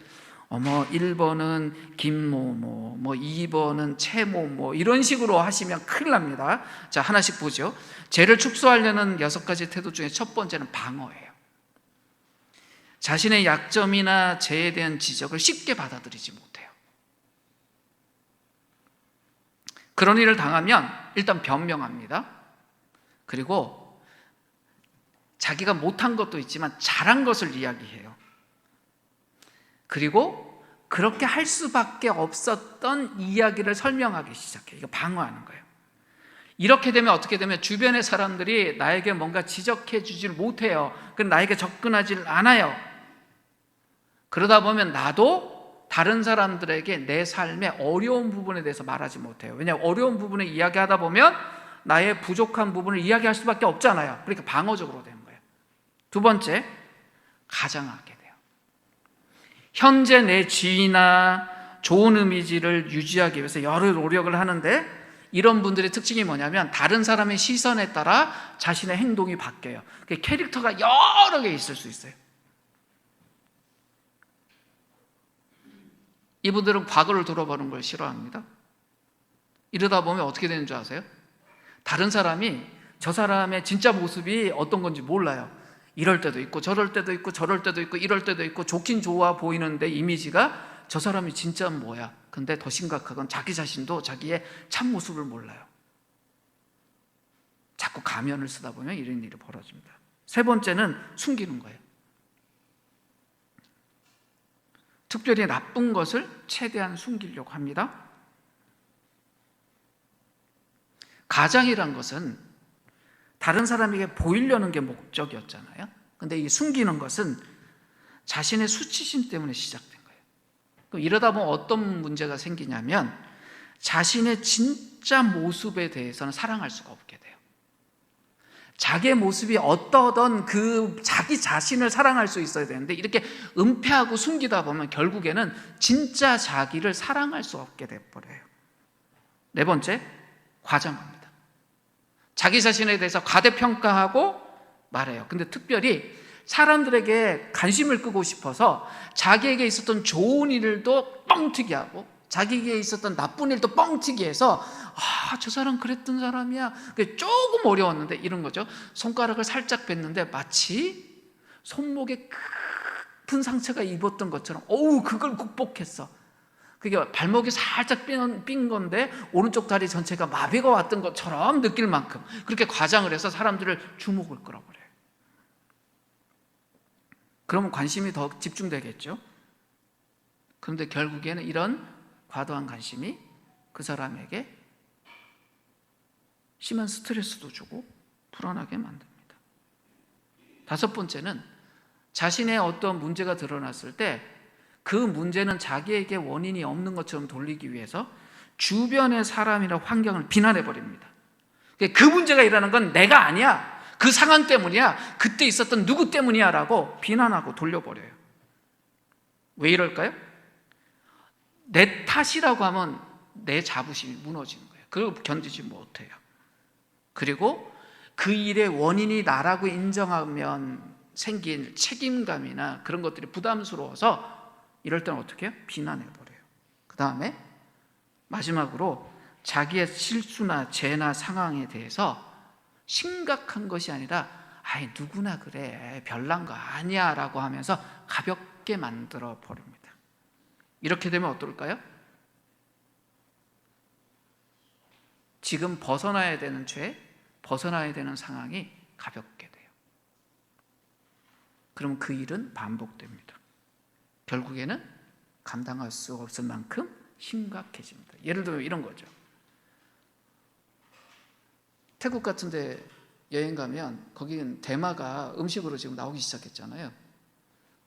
B: 어머 1번은 김모모 2번은 최모모 이런 식으로 하시면 큰일 납니다. 자, 하나씩 보죠. 죄를 축소하려는 6가지 태도 중에 첫 번째는 방어예요. 자신의 약점이나 죄에 대한 지적을 쉽게 받아들이지 못해요. 그런 일을 당하면 일단 변명합니다. 그리고 자기가 못한 것도 있지만 잘한 것을 이야기해요. 그리고 그렇게 할 수밖에 없었던 이야기를 설명하기 시작해요. 이거 방어하는 거예요. 이렇게 되면 어떻게 되면 주변의 사람들이 나에게 뭔가 지적해 주질 못해요. 그럼 나에게 접근하질 않아요. 그러다 보면 나도 다른 사람들에게 내 삶의 어려운 부분에 대해서 말하지 못해요. 왜냐하면 어려운 부분을 이야기하다 보면 나의 부족한 부분을 이야기할 수밖에 없잖아요. 그러니까 방어적으로 되는 거예요. 두 번째, 가장하게 돼요. 현재 내 지위나 좋은 이미지를 유지하기 위해서 여러 노력을 하는데 이런 분들의 특징이 뭐냐면 다른 사람의 시선에 따라 자신의 행동이 바뀌어요. 캐릭터가 여러 개 있을 수 있어요. 이분들은 과거를 돌아보는 걸 싫어합니다. 이러다 보면 어떻게 되는 줄 아세요? 다른 사람이 저 사람의 진짜 모습이 어떤 건지 몰라요. 이럴 때도 있고 저럴 때도 있고 저럴 때도 있고 이럴 때도 있고 좋긴 좋아 보이는데 이미지가 저 사람이 진짜 뭐야. 근데 더 심각한 건 자기 자신도 자기의 참모습을 몰라요. 자꾸 가면을 쓰다 보면 이런 일이 벌어집니다. 세 번째는 숨기는 거예요. 특별히 나쁜 것을 최대한 숨기려고 합니다. 가장이란 것은 다른 사람에게 보이려는 게 목적이었잖아요. 근데 이 숨기는 것은 자신의 수치심 때문에 시작된 거예요. 그럼 이러다 보면 어떤 문제가 생기냐면 자신의 진짜 모습에 대해서는 사랑할 수가 없게 돼요. 자기의 모습이 어떠던 그 자기 자신을 사랑할 수 있어야 되는데 이렇게 은폐하고 숨기다 보면 결국에는 진짜 자기를 사랑할 수 없게 돼버려요. 네 번째, 과장합니다. 자기 자신에 대해서 과대평가하고 말해요. 근데 특별히 사람들에게 관심을 끄고 싶어서 자기에게 있었던 좋은 일도 뻥튀기 하고 자기에게 있었던 나쁜 일도 뻥튀기 해서 저 사람 그랬던 사람이야. 그게 조금 어려웠는데 이런 거죠. 손가락을 살짝 뺐는데 마치 손목에 깊은 상처가 입었던 것처럼 그걸 극복했어. 그게 발목이 살짝 삔 건데 오른쪽 다리 전체가 마비가 왔던 것처럼 느낄 만큼 그렇게 과장을 해서 사람들을 주목을 끌어버려요. 그러면 관심이 더 집중되겠죠. 그런데 결국에는 이런 과도한 관심이 그 사람에게 심한 스트레스도 주고 불안하게 만듭니다. 다섯 번째는 자신의 어떤 문제가 드러났을 때 그 문제는 자기에게 원인이 없는 것처럼 돌리기 위해서 주변의 사람이나 환경을 비난해 버립니다. 그 문제가 일어나는 건 내가 아니야, 그 상황 때문이야, 그때 있었던 누구 때문이야 라고 비난하고 돌려버려요. 왜 이럴까요? 내 탓이라고 하면 내 자부심이 무너지는 거예요. 그걸 견디지 못해요. 그리고 그 일의 원인이 나라고 인정하면 생긴 책임감이나 그런 것들이 부담스러워서 이럴 때는 어떻게 해요? 비난해버려요. 그 다음에 마지막으로 자기의 실수나 죄나 상황에 대해서 심각한 것이 아니라 누구나 그래, 별난 거 아니야 라고 하면서 가볍게 만들어 버립니다. 이렇게 되면 어떨까요? 지금 벗어나야 되는 죄, 벗어나야 되는 상황이 가볍게 돼요. 그럼 그 일은 반복됩니다. 결국에는 감당할 수 없을 만큼 심각해집니다. 예를 들면 이런 거죠. 태국 같은 데 여행 가면 거기는 대마가 음식으로 지금 나오기 시작했잖아요.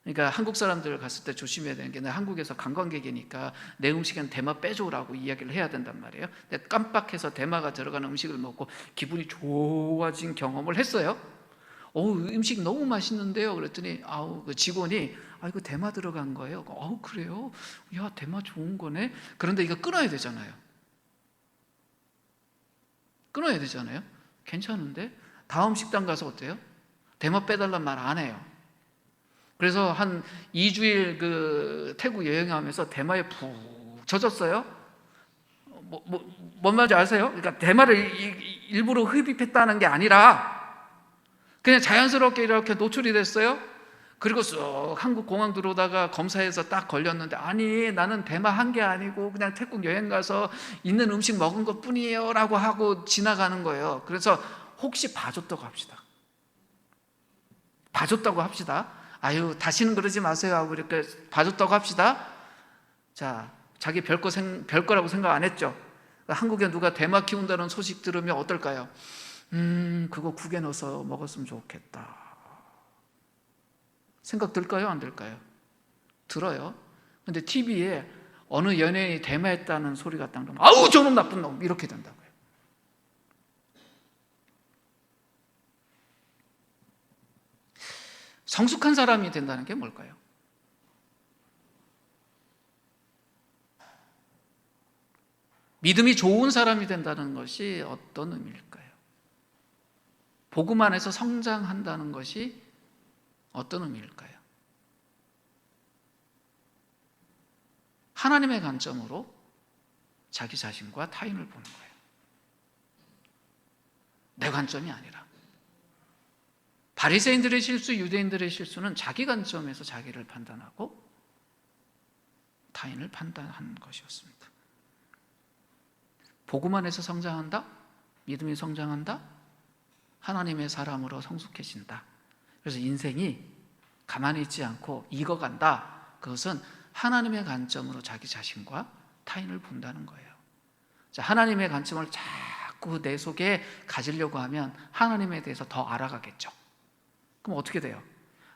B: 그러니까 한국 사람들 갔을 때 조심해야 되는 게, 나 한국에서 관광객이니까 내 음식엔 대마 빼줘라고 이야기를 해야 된단 말이에요. 근데 깜빡해서 대마가 들어가는 음식을 먹고 기분이 좋아진 경험을 했어요. 음식 너무 맛있는데요. 그랬더니 그 직원이 이거 대마 들어간 거예요. 그래요? 야, 대마 좋은 거네. 그런데 이거 끊어야 되잖아요. 괜찮은데 다음 식당 가서 어때요? 대마 빼달란 말 안 해요. 그래서 한 2주일 그 태국 여행하면서 대마에 푹 젖었어요. 뭔 말인지 아세요? 그러니까 대마를 일부러 흡입했다는 게 아니라 그냥 자연스럽게 이렇게 노출이 됐어요. 그리고 쑥 한국 공항 들어오다가 검사해서 딱 걸렸는데, 아니 나는 대마 한 게 아니고 그냥 태국 여행 가서 있는 음식 먹은 것 뿐이에요 라고 하고 지나가는 거예요. 그래서 혹시 봐줬다고 합시다. 다시는 그러지 마세요 하고 이렇게 봐줬다고 합시다. 자, 자기 별거라고 생각 안 했죠. 한국에 누가 대마 키운다는 소식 들으면 어떨까요? 그거 국에 넣어서 먹었으면 좋겠다. 생각 들까요? 안 들까요? 들어요. 근데 TV에 어느 연예인이 대마했다는 소리가 딱 나면 저놈 나쁜 놈 이렇게 된다고요. 성숙한 사람이 된다는 게 뭘까요? 믿음이 좋은 사람이 된다는 것이 어떤 의미일까요? 복음 안에서 성장한다는 것이 어떤 의미일까요? 하나님의 관점으로 자기 자신과 타인을 보는 거예요. 내 관점이 아니라. 바리새인들의 실수, 유대인들의 실수는 자기 관점에서 자기를 판단하고 타인을 판단하는 것이었습니다. 복음 안에서 성장한다? 믿음이 성장한다? 하나님의 사람으로 성숙해진다. 그래서 인생이 가만히 있지 않고 익어간다. 그것은 하나님의 관점으로 자기 자신과 타인을 본다는 거예요. 자, 하나님의 관점을 자꾸 내 속에 가지려고 하면 하나님에 대해서 더 알아가겠죠. 그럼 어떻게 돼요?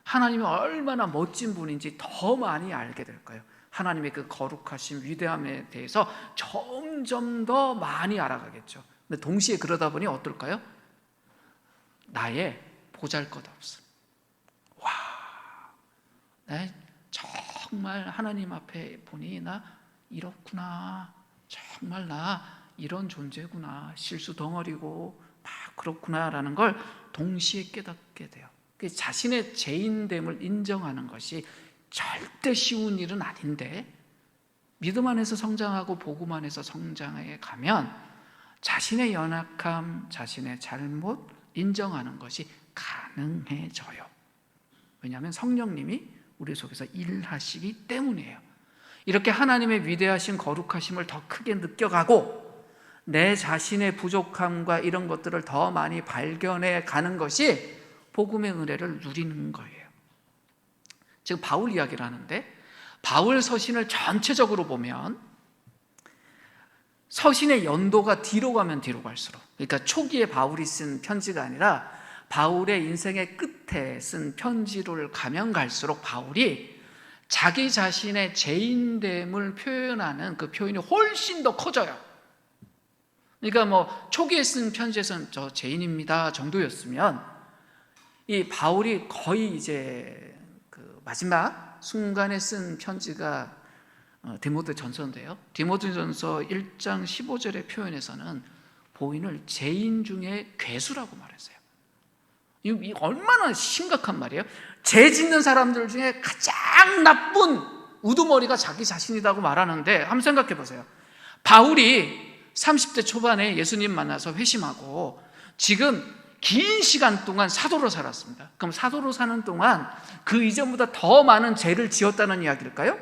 B: 하나님이 얼마나 멋진 분인지 더 많이 알게 될 거예요. 하나님의 그 거룩하심, 위대함에 대해서 점점 더 많이 알아가겠죠. 근데 동시에 그러다 보니 어떨까요? 나의 보잘것없음. 와, 나 정말 하나님 앞에 보니 나 이렇구나. 정말 나 이런 존재구나. 실수 덩어리고 막 그렇구나라는 걸 동시에 깨닫게 돼요. 자신의 죄인됨을 인정하는 것이 절대 쉬운 일은 아닌데, 믿음 안에서 성장하고 복음 안에서 성장해 가면 자신의 연약함, 자신의 잘못 인정하는 것이 가능해져요. 왜냐하면 성령님이 우리 속에서 일하시기 때문이에요. 이렇게 하나님의 위대하신 거룩하심을 더 크게 느껴가고 내 자신의 부족함과 이런 것들을 더 많이 발견해 가는 것이 복음의 은혜를 누리는 거예요. 지금 바울 이야기를 하는데, 바울 서신을 전체적으로 보면 서신의 연도가 뒤로 가면 뒤로 갈수록, 그러니까 초기에 바울이 쓴 편지가 아니라 바울의 인생의 끝에 쓴 편지를 가면 갈수록 바울이 자기 자신의 죄인됨을 표현하는 그 표현이 훨씬 더 커져요. 그러니까 뭐 초기에 쓴 편지에서는 저 죄인입니다 정도였으면, 이 바울이 거의 이제 그 마지막 순간에 쓴 편지가 디모데전서인데요. 디모데전서 1장 15절의 표현에서는 보인을 죄인 중에 괴수라고 말했어요. 이 얼마나 심각한 말이에요. 죄 짓는 사람들 중에 가장 나쁜 우두머리가 자기 자신이라고 말하는데, 한번 생각해 보세요. 바울이 30대 초반에 예수님 만나서 회심하고 지금 긴 시간 동안 사도로 살았습니다. 그럼 사도로 사는 동안 그 이전보다 더 많은 죄를 지었다는 이야기일까요?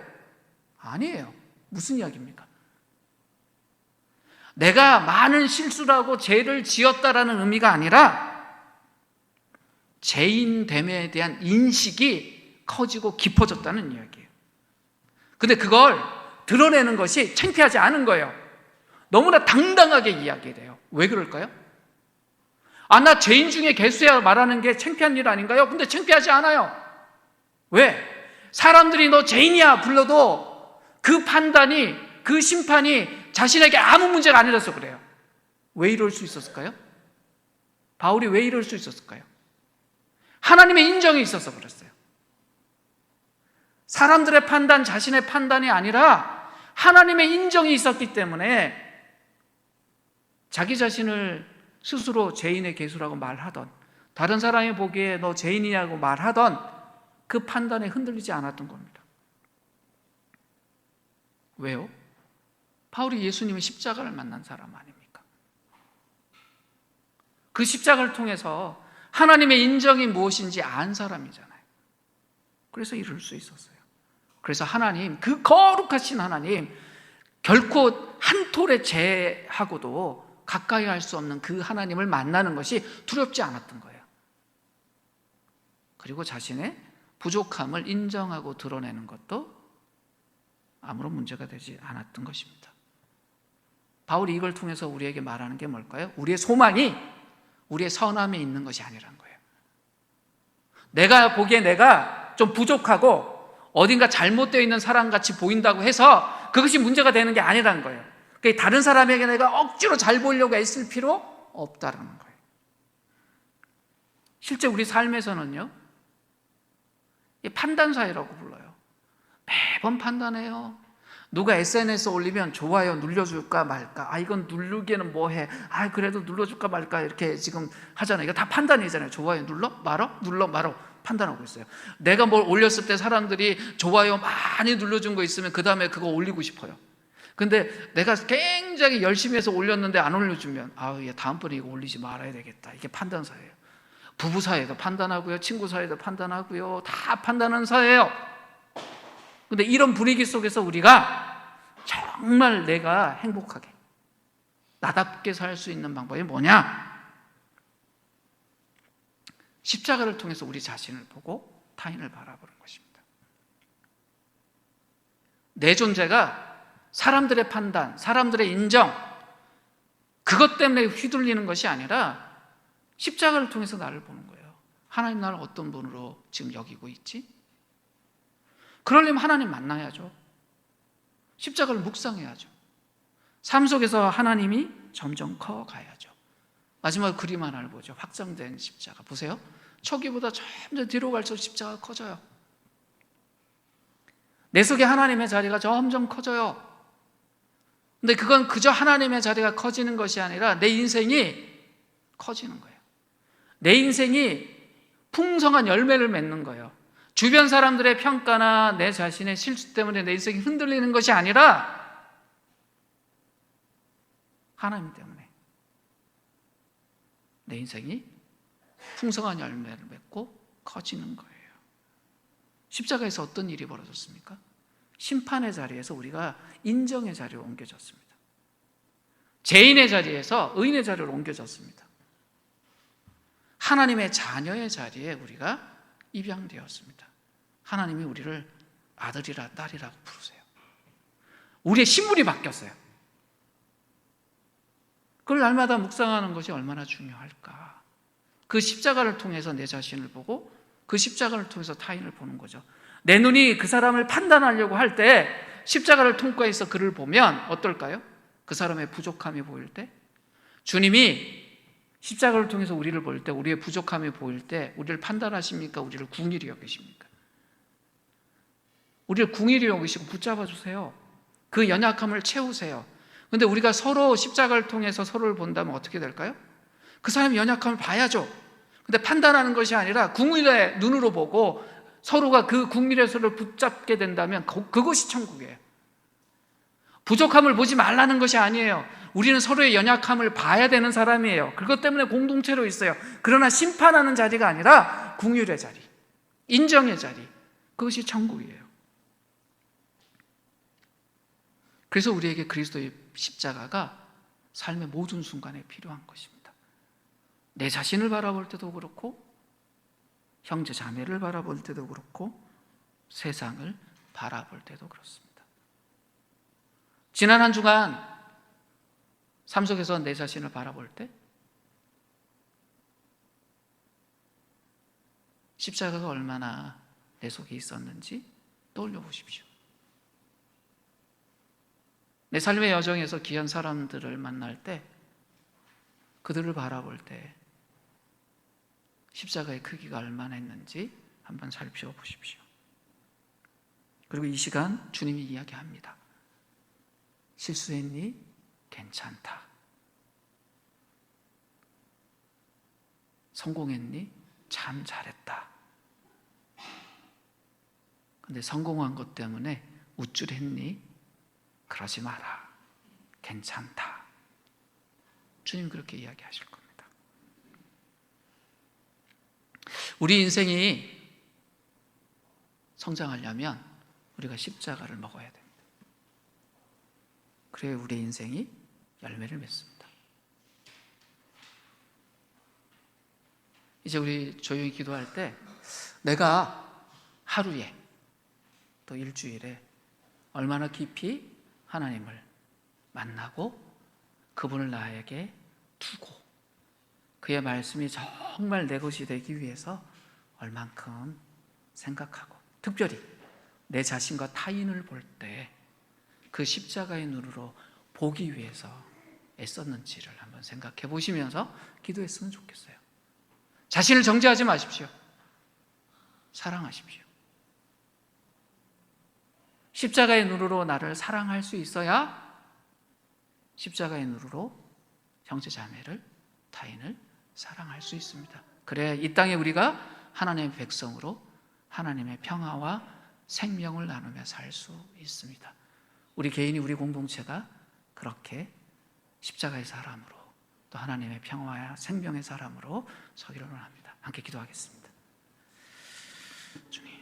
B: 아니에요. 무슨 이야기입니까? 내가 많은 실수를 하고 죄를 지었다라는 의미가 아니라 죄인됨에 대한 인식이 커지고 깊어졌다는 이야기예요. 근데 그걸 드러내는 것이 창피하지 않은 거예요. 너무나 당당하게 이야기해요. 왜 그럴까요? 나 죄인 중에 괴수야 말하는 게 창피한 일 아닌가요? 근데 창피하지 않아요. 왜? 사람들이 너 죄인이야 불러도 그 판단이, 그 심판이 자신에게 아무 문제가 아니라서 그래요. 왜 이럴 수 있었을까요? 바울이 왜 이럴 수 있었을까요? 하나님의 인정이 있어서 그랬어요. 사람들의 판단, 자신의 판단이 아니라 하나님의 인정이 있었기 때문에 자기 자신을 스스로 죄인의 괴수라고 말하던, 다른 사람이 보기에 너 죄인이냐고 말하던 그 판단에 흔들리지 않았던 겁니다. 왜요? 바울이 예수님의 십자가를 만난 사람 아닙니까? 그 십자가를 통해서 하나님의 인정이 무엇인지 안 사람이잖아요. 그래서 이럴 수 있었어요. 그래서 하나님, 그 거룩하신 하나님, 결코 한 톨의 죄하고도 가까이 할 수 없는 그 하나님을 만나는 것이 두렵지 않았던 거예요. 그리고 자신의 부족함을 인정하고 드러내는 것도 아무런 문제가 되지 않았던 것입니다. 바울이 이걸 통해서 우리에게 말하는 게 뭘까요? 우리의 소망이 우리의 선함에 있는 것이 아니라는 거예요. 내가 보기에 내가 좀 부족하고 어딘가 잘못되어 있는 사람같이 보인다고 해서 그것이 문제가 되는 게 아니라는 거예요. 그러니까 다른 사람에게 내가 억지로 잘 보이려고 애쓸 필요 없다는 거예요. 실제 우리 삶에서는요, 판단사회라고 불러요. 매번 판단해요. 누가 SNS 올리면 좋아요 눌러줄까 말까, 이건 누르기에는 뭐해, 그래도 눌러줄까 말까, 이렇게 지금 하잖아요. 이거 다 판단이잖아요. 좋아요 눌러 말어, 눌러 말어, 판단하고 있어요. 내가 뭘 올렸을 때 사람들이 좋아요 많이 눌러준 거 있으면 그 다음에 그거 올리고 싶어요. 근데 내가 굉장히 열심히 해서 올렸는데 안 올려주면 다음번에 이거 올리지 말아야 되겠다. 이게 판단사예요. 부부 사이에도 판단하고요, 친구 사이에도 판단하고요, 다 판단하는 사회예요. 근데 이런 분위기 속에서 우리가 정말 내가 행복하게 나답게 살 수 있는 방법이 뭐냐? 십자가를 통해서 우리 자신을 보고 타인을 바라보는 것입니다. 내 존재가 사람들의 판단, 사람들의 인정, 그것 때문에 휘둘리는 것이 아니라 십자가를 통해서 나를 보는 거예요. 하나님 나를 어떤 분으로 지금 여기고 있지? 그러려면 하나님 만나야죠. 십자가를 묵상해야죠. 삶 속에서 하나님이 점점 커가야죠. 마지막 그림 하나를 보죠. 확장된 십자가 보세요. 초기보다 점점 뒤로 갈수록 십자가가 커져요. 내 속에 하나님의 자리가 점점 커져요. 근데 그건 그저 하나님의 자리가 커지는 것이 아니라 내 인생이 커지는 거예요. 내 인생이 풍성한 열매를 맺는 거예요. 주변 사람들의 평가나 내 자신의 실수 때문에 내 인생이 흔들리는 것이 아니라 하나님 때문에 내 인생이 풍성한 열매를 맺고 커지는 거예요. 십자가에서 어떤 일이 벌어졌습니까? 심판의 자리에서 우리가 인정의 자리로 옮겨졌습니다. 죄인의 자리에서 의인의 자리로 옮겨졌습니다. 하나님의 자녀의 자리에 우리가 입양되었습니다. 하나님이 우리를 아들이라 딸이라고 부르세요. 우리의 신분이 바뀌었어요. 그걸 날마다 묵상하는 것이 얼마나 중요할까. 그 십자가를 통해서 내 자신을 보고 그 십자가를 통해서 타인을 보는 거죠. 내 눈이 그 사람을 판단하려고 할 때 십자가를 통과해서 그를 보면 어떨까요? 그 사람의 부족함이 보일 때, 주님이 십자가를 통해서 우리를 볼 때, 우리의 부족함이 보일 때 우리를 판단하십니까? 우리를 궁일이 여기십니까? 우리를 궁일이 여기시고 붙잡아 주세요. 그 연약함을 채우세요. 그런데 우리가 서로 십자가를 통해서 서로를 본다면 어떻게 될까요? 그 사람의 연약함을 봐야죠. 근데 판단하는 것이 아니라 궁일의 눈으로 보고 서로가 그 궁일의 서로를 붙잡게 된다면 그것이 천국이에요. 부족함을 보지 말라는 것이 아니에요. 우리는 서로의 연약함을 봐야 되는 사람이에요. 그것 때문에 공동체로 있어요. 그러나 심판하는 자리가 아니라 궁율의 자리, 인정의 자리, 그것이 천국이에요. 그래서 우리에게 그리스도의 십자가가 삶의 모든 순간에 필요한 것입니다. 내 자신을 바라볼 때도 그렇고, 형제 자매를 바라볼 때도 그렇고, 세상을 바라볼 때도 그렇습니다. 지난 한 주간 삶 속에서 내 자신을 바라볼 때 십자가가 얼마나 내 속에 있었는지 떠올려 보십시오. 내 삶의 여정에서 귀한 사람들을 만날 때, 그들을 바라볼 때 십자가의 크기가 얼마나 있는지 한번 살펴보십시오. 그리고 이 시간 주님이 이야기합니다. 실수했니? 괜찮다. 성공했니? 참 잘했다. 근데 성공한 것 때문에 우쭐했니? 그러지 마라. 괜찮다. 주님 그렇게 이야기하실 겁니다. 우리 인생이 성장하려면 우리가 십자가를 먹어야 됩니다. 그래야 우리 인생이 열매를 맺습니다. 이제 우리 조용히 기도할 때 내가 하루에 또 일주일에 얼마나 깊이 하나님을 만나고 그분을 나에게 두고 그의 말씀이 정말 내 것이 되기 위해서 얼만큼 생각하고, 특별히 내 자신과 타인을 볼 때 그 십자가의 눈으로 보기 위해서 애썼는지를 한번 생각해 보시면서 기도했으면 좋겠어요. 자신을 정죄하지 마십시오. 사랑하십시오. 십자가의 눈으로 나를 사랑할 수 있어야 십자가의 눈으로 형제 자매를, 타인을 사랑할 수 있습니다. 그래야 이 땅에 우리가 하나님의 백성으로 하나님의 평화와 생명을 나누며 살 수 있습니다. 우리 개인이, 우리 공동체가 그렇게 십자가의 사람으로 또 하나님의 평화와 생명의 사람으로 서기를 원합니다. 함께 기도하겠습니다. 주님,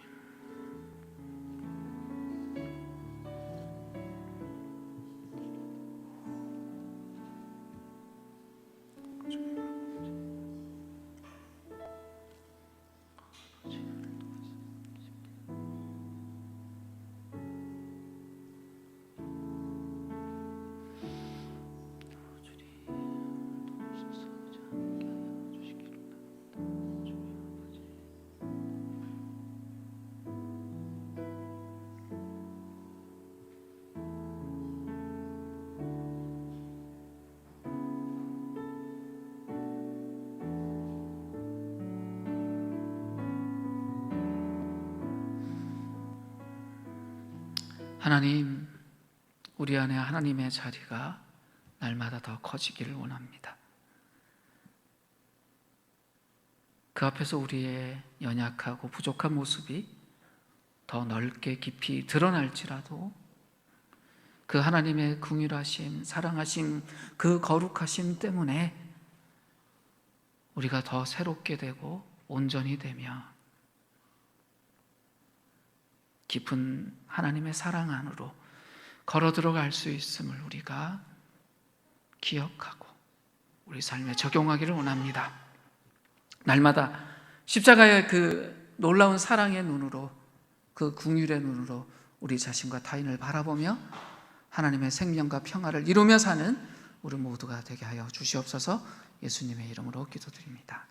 B: 하나님, 우리 안에 하나님의 자리가 날마다 더 커지기를 원합니다. 그 앞에서 우리의 연약하고 부족한 모습이 더 넓게 깊이 드러날지라도 그 하나님의 긍휼하심, 사랑하심, 그 거룩하심 때문에 우리가 더 새롭게 되고 온전히 되며 깊은 하나님의 사랑 안으로 걸어 들어갈 수 있음을 우리가 기억하고 우리 삶에 적용하기를 원합니다. 날마다 십자가의 그 놀라운 사랑의 눈으로, 그 긍휼의 눈으로 우리 자신과 타인을 바라보며 하나님의 생명과 평화를 이루며 사는 우리 모두가 되게 하여 주시옵소서. 예수님의 이름으로 기도드립니다.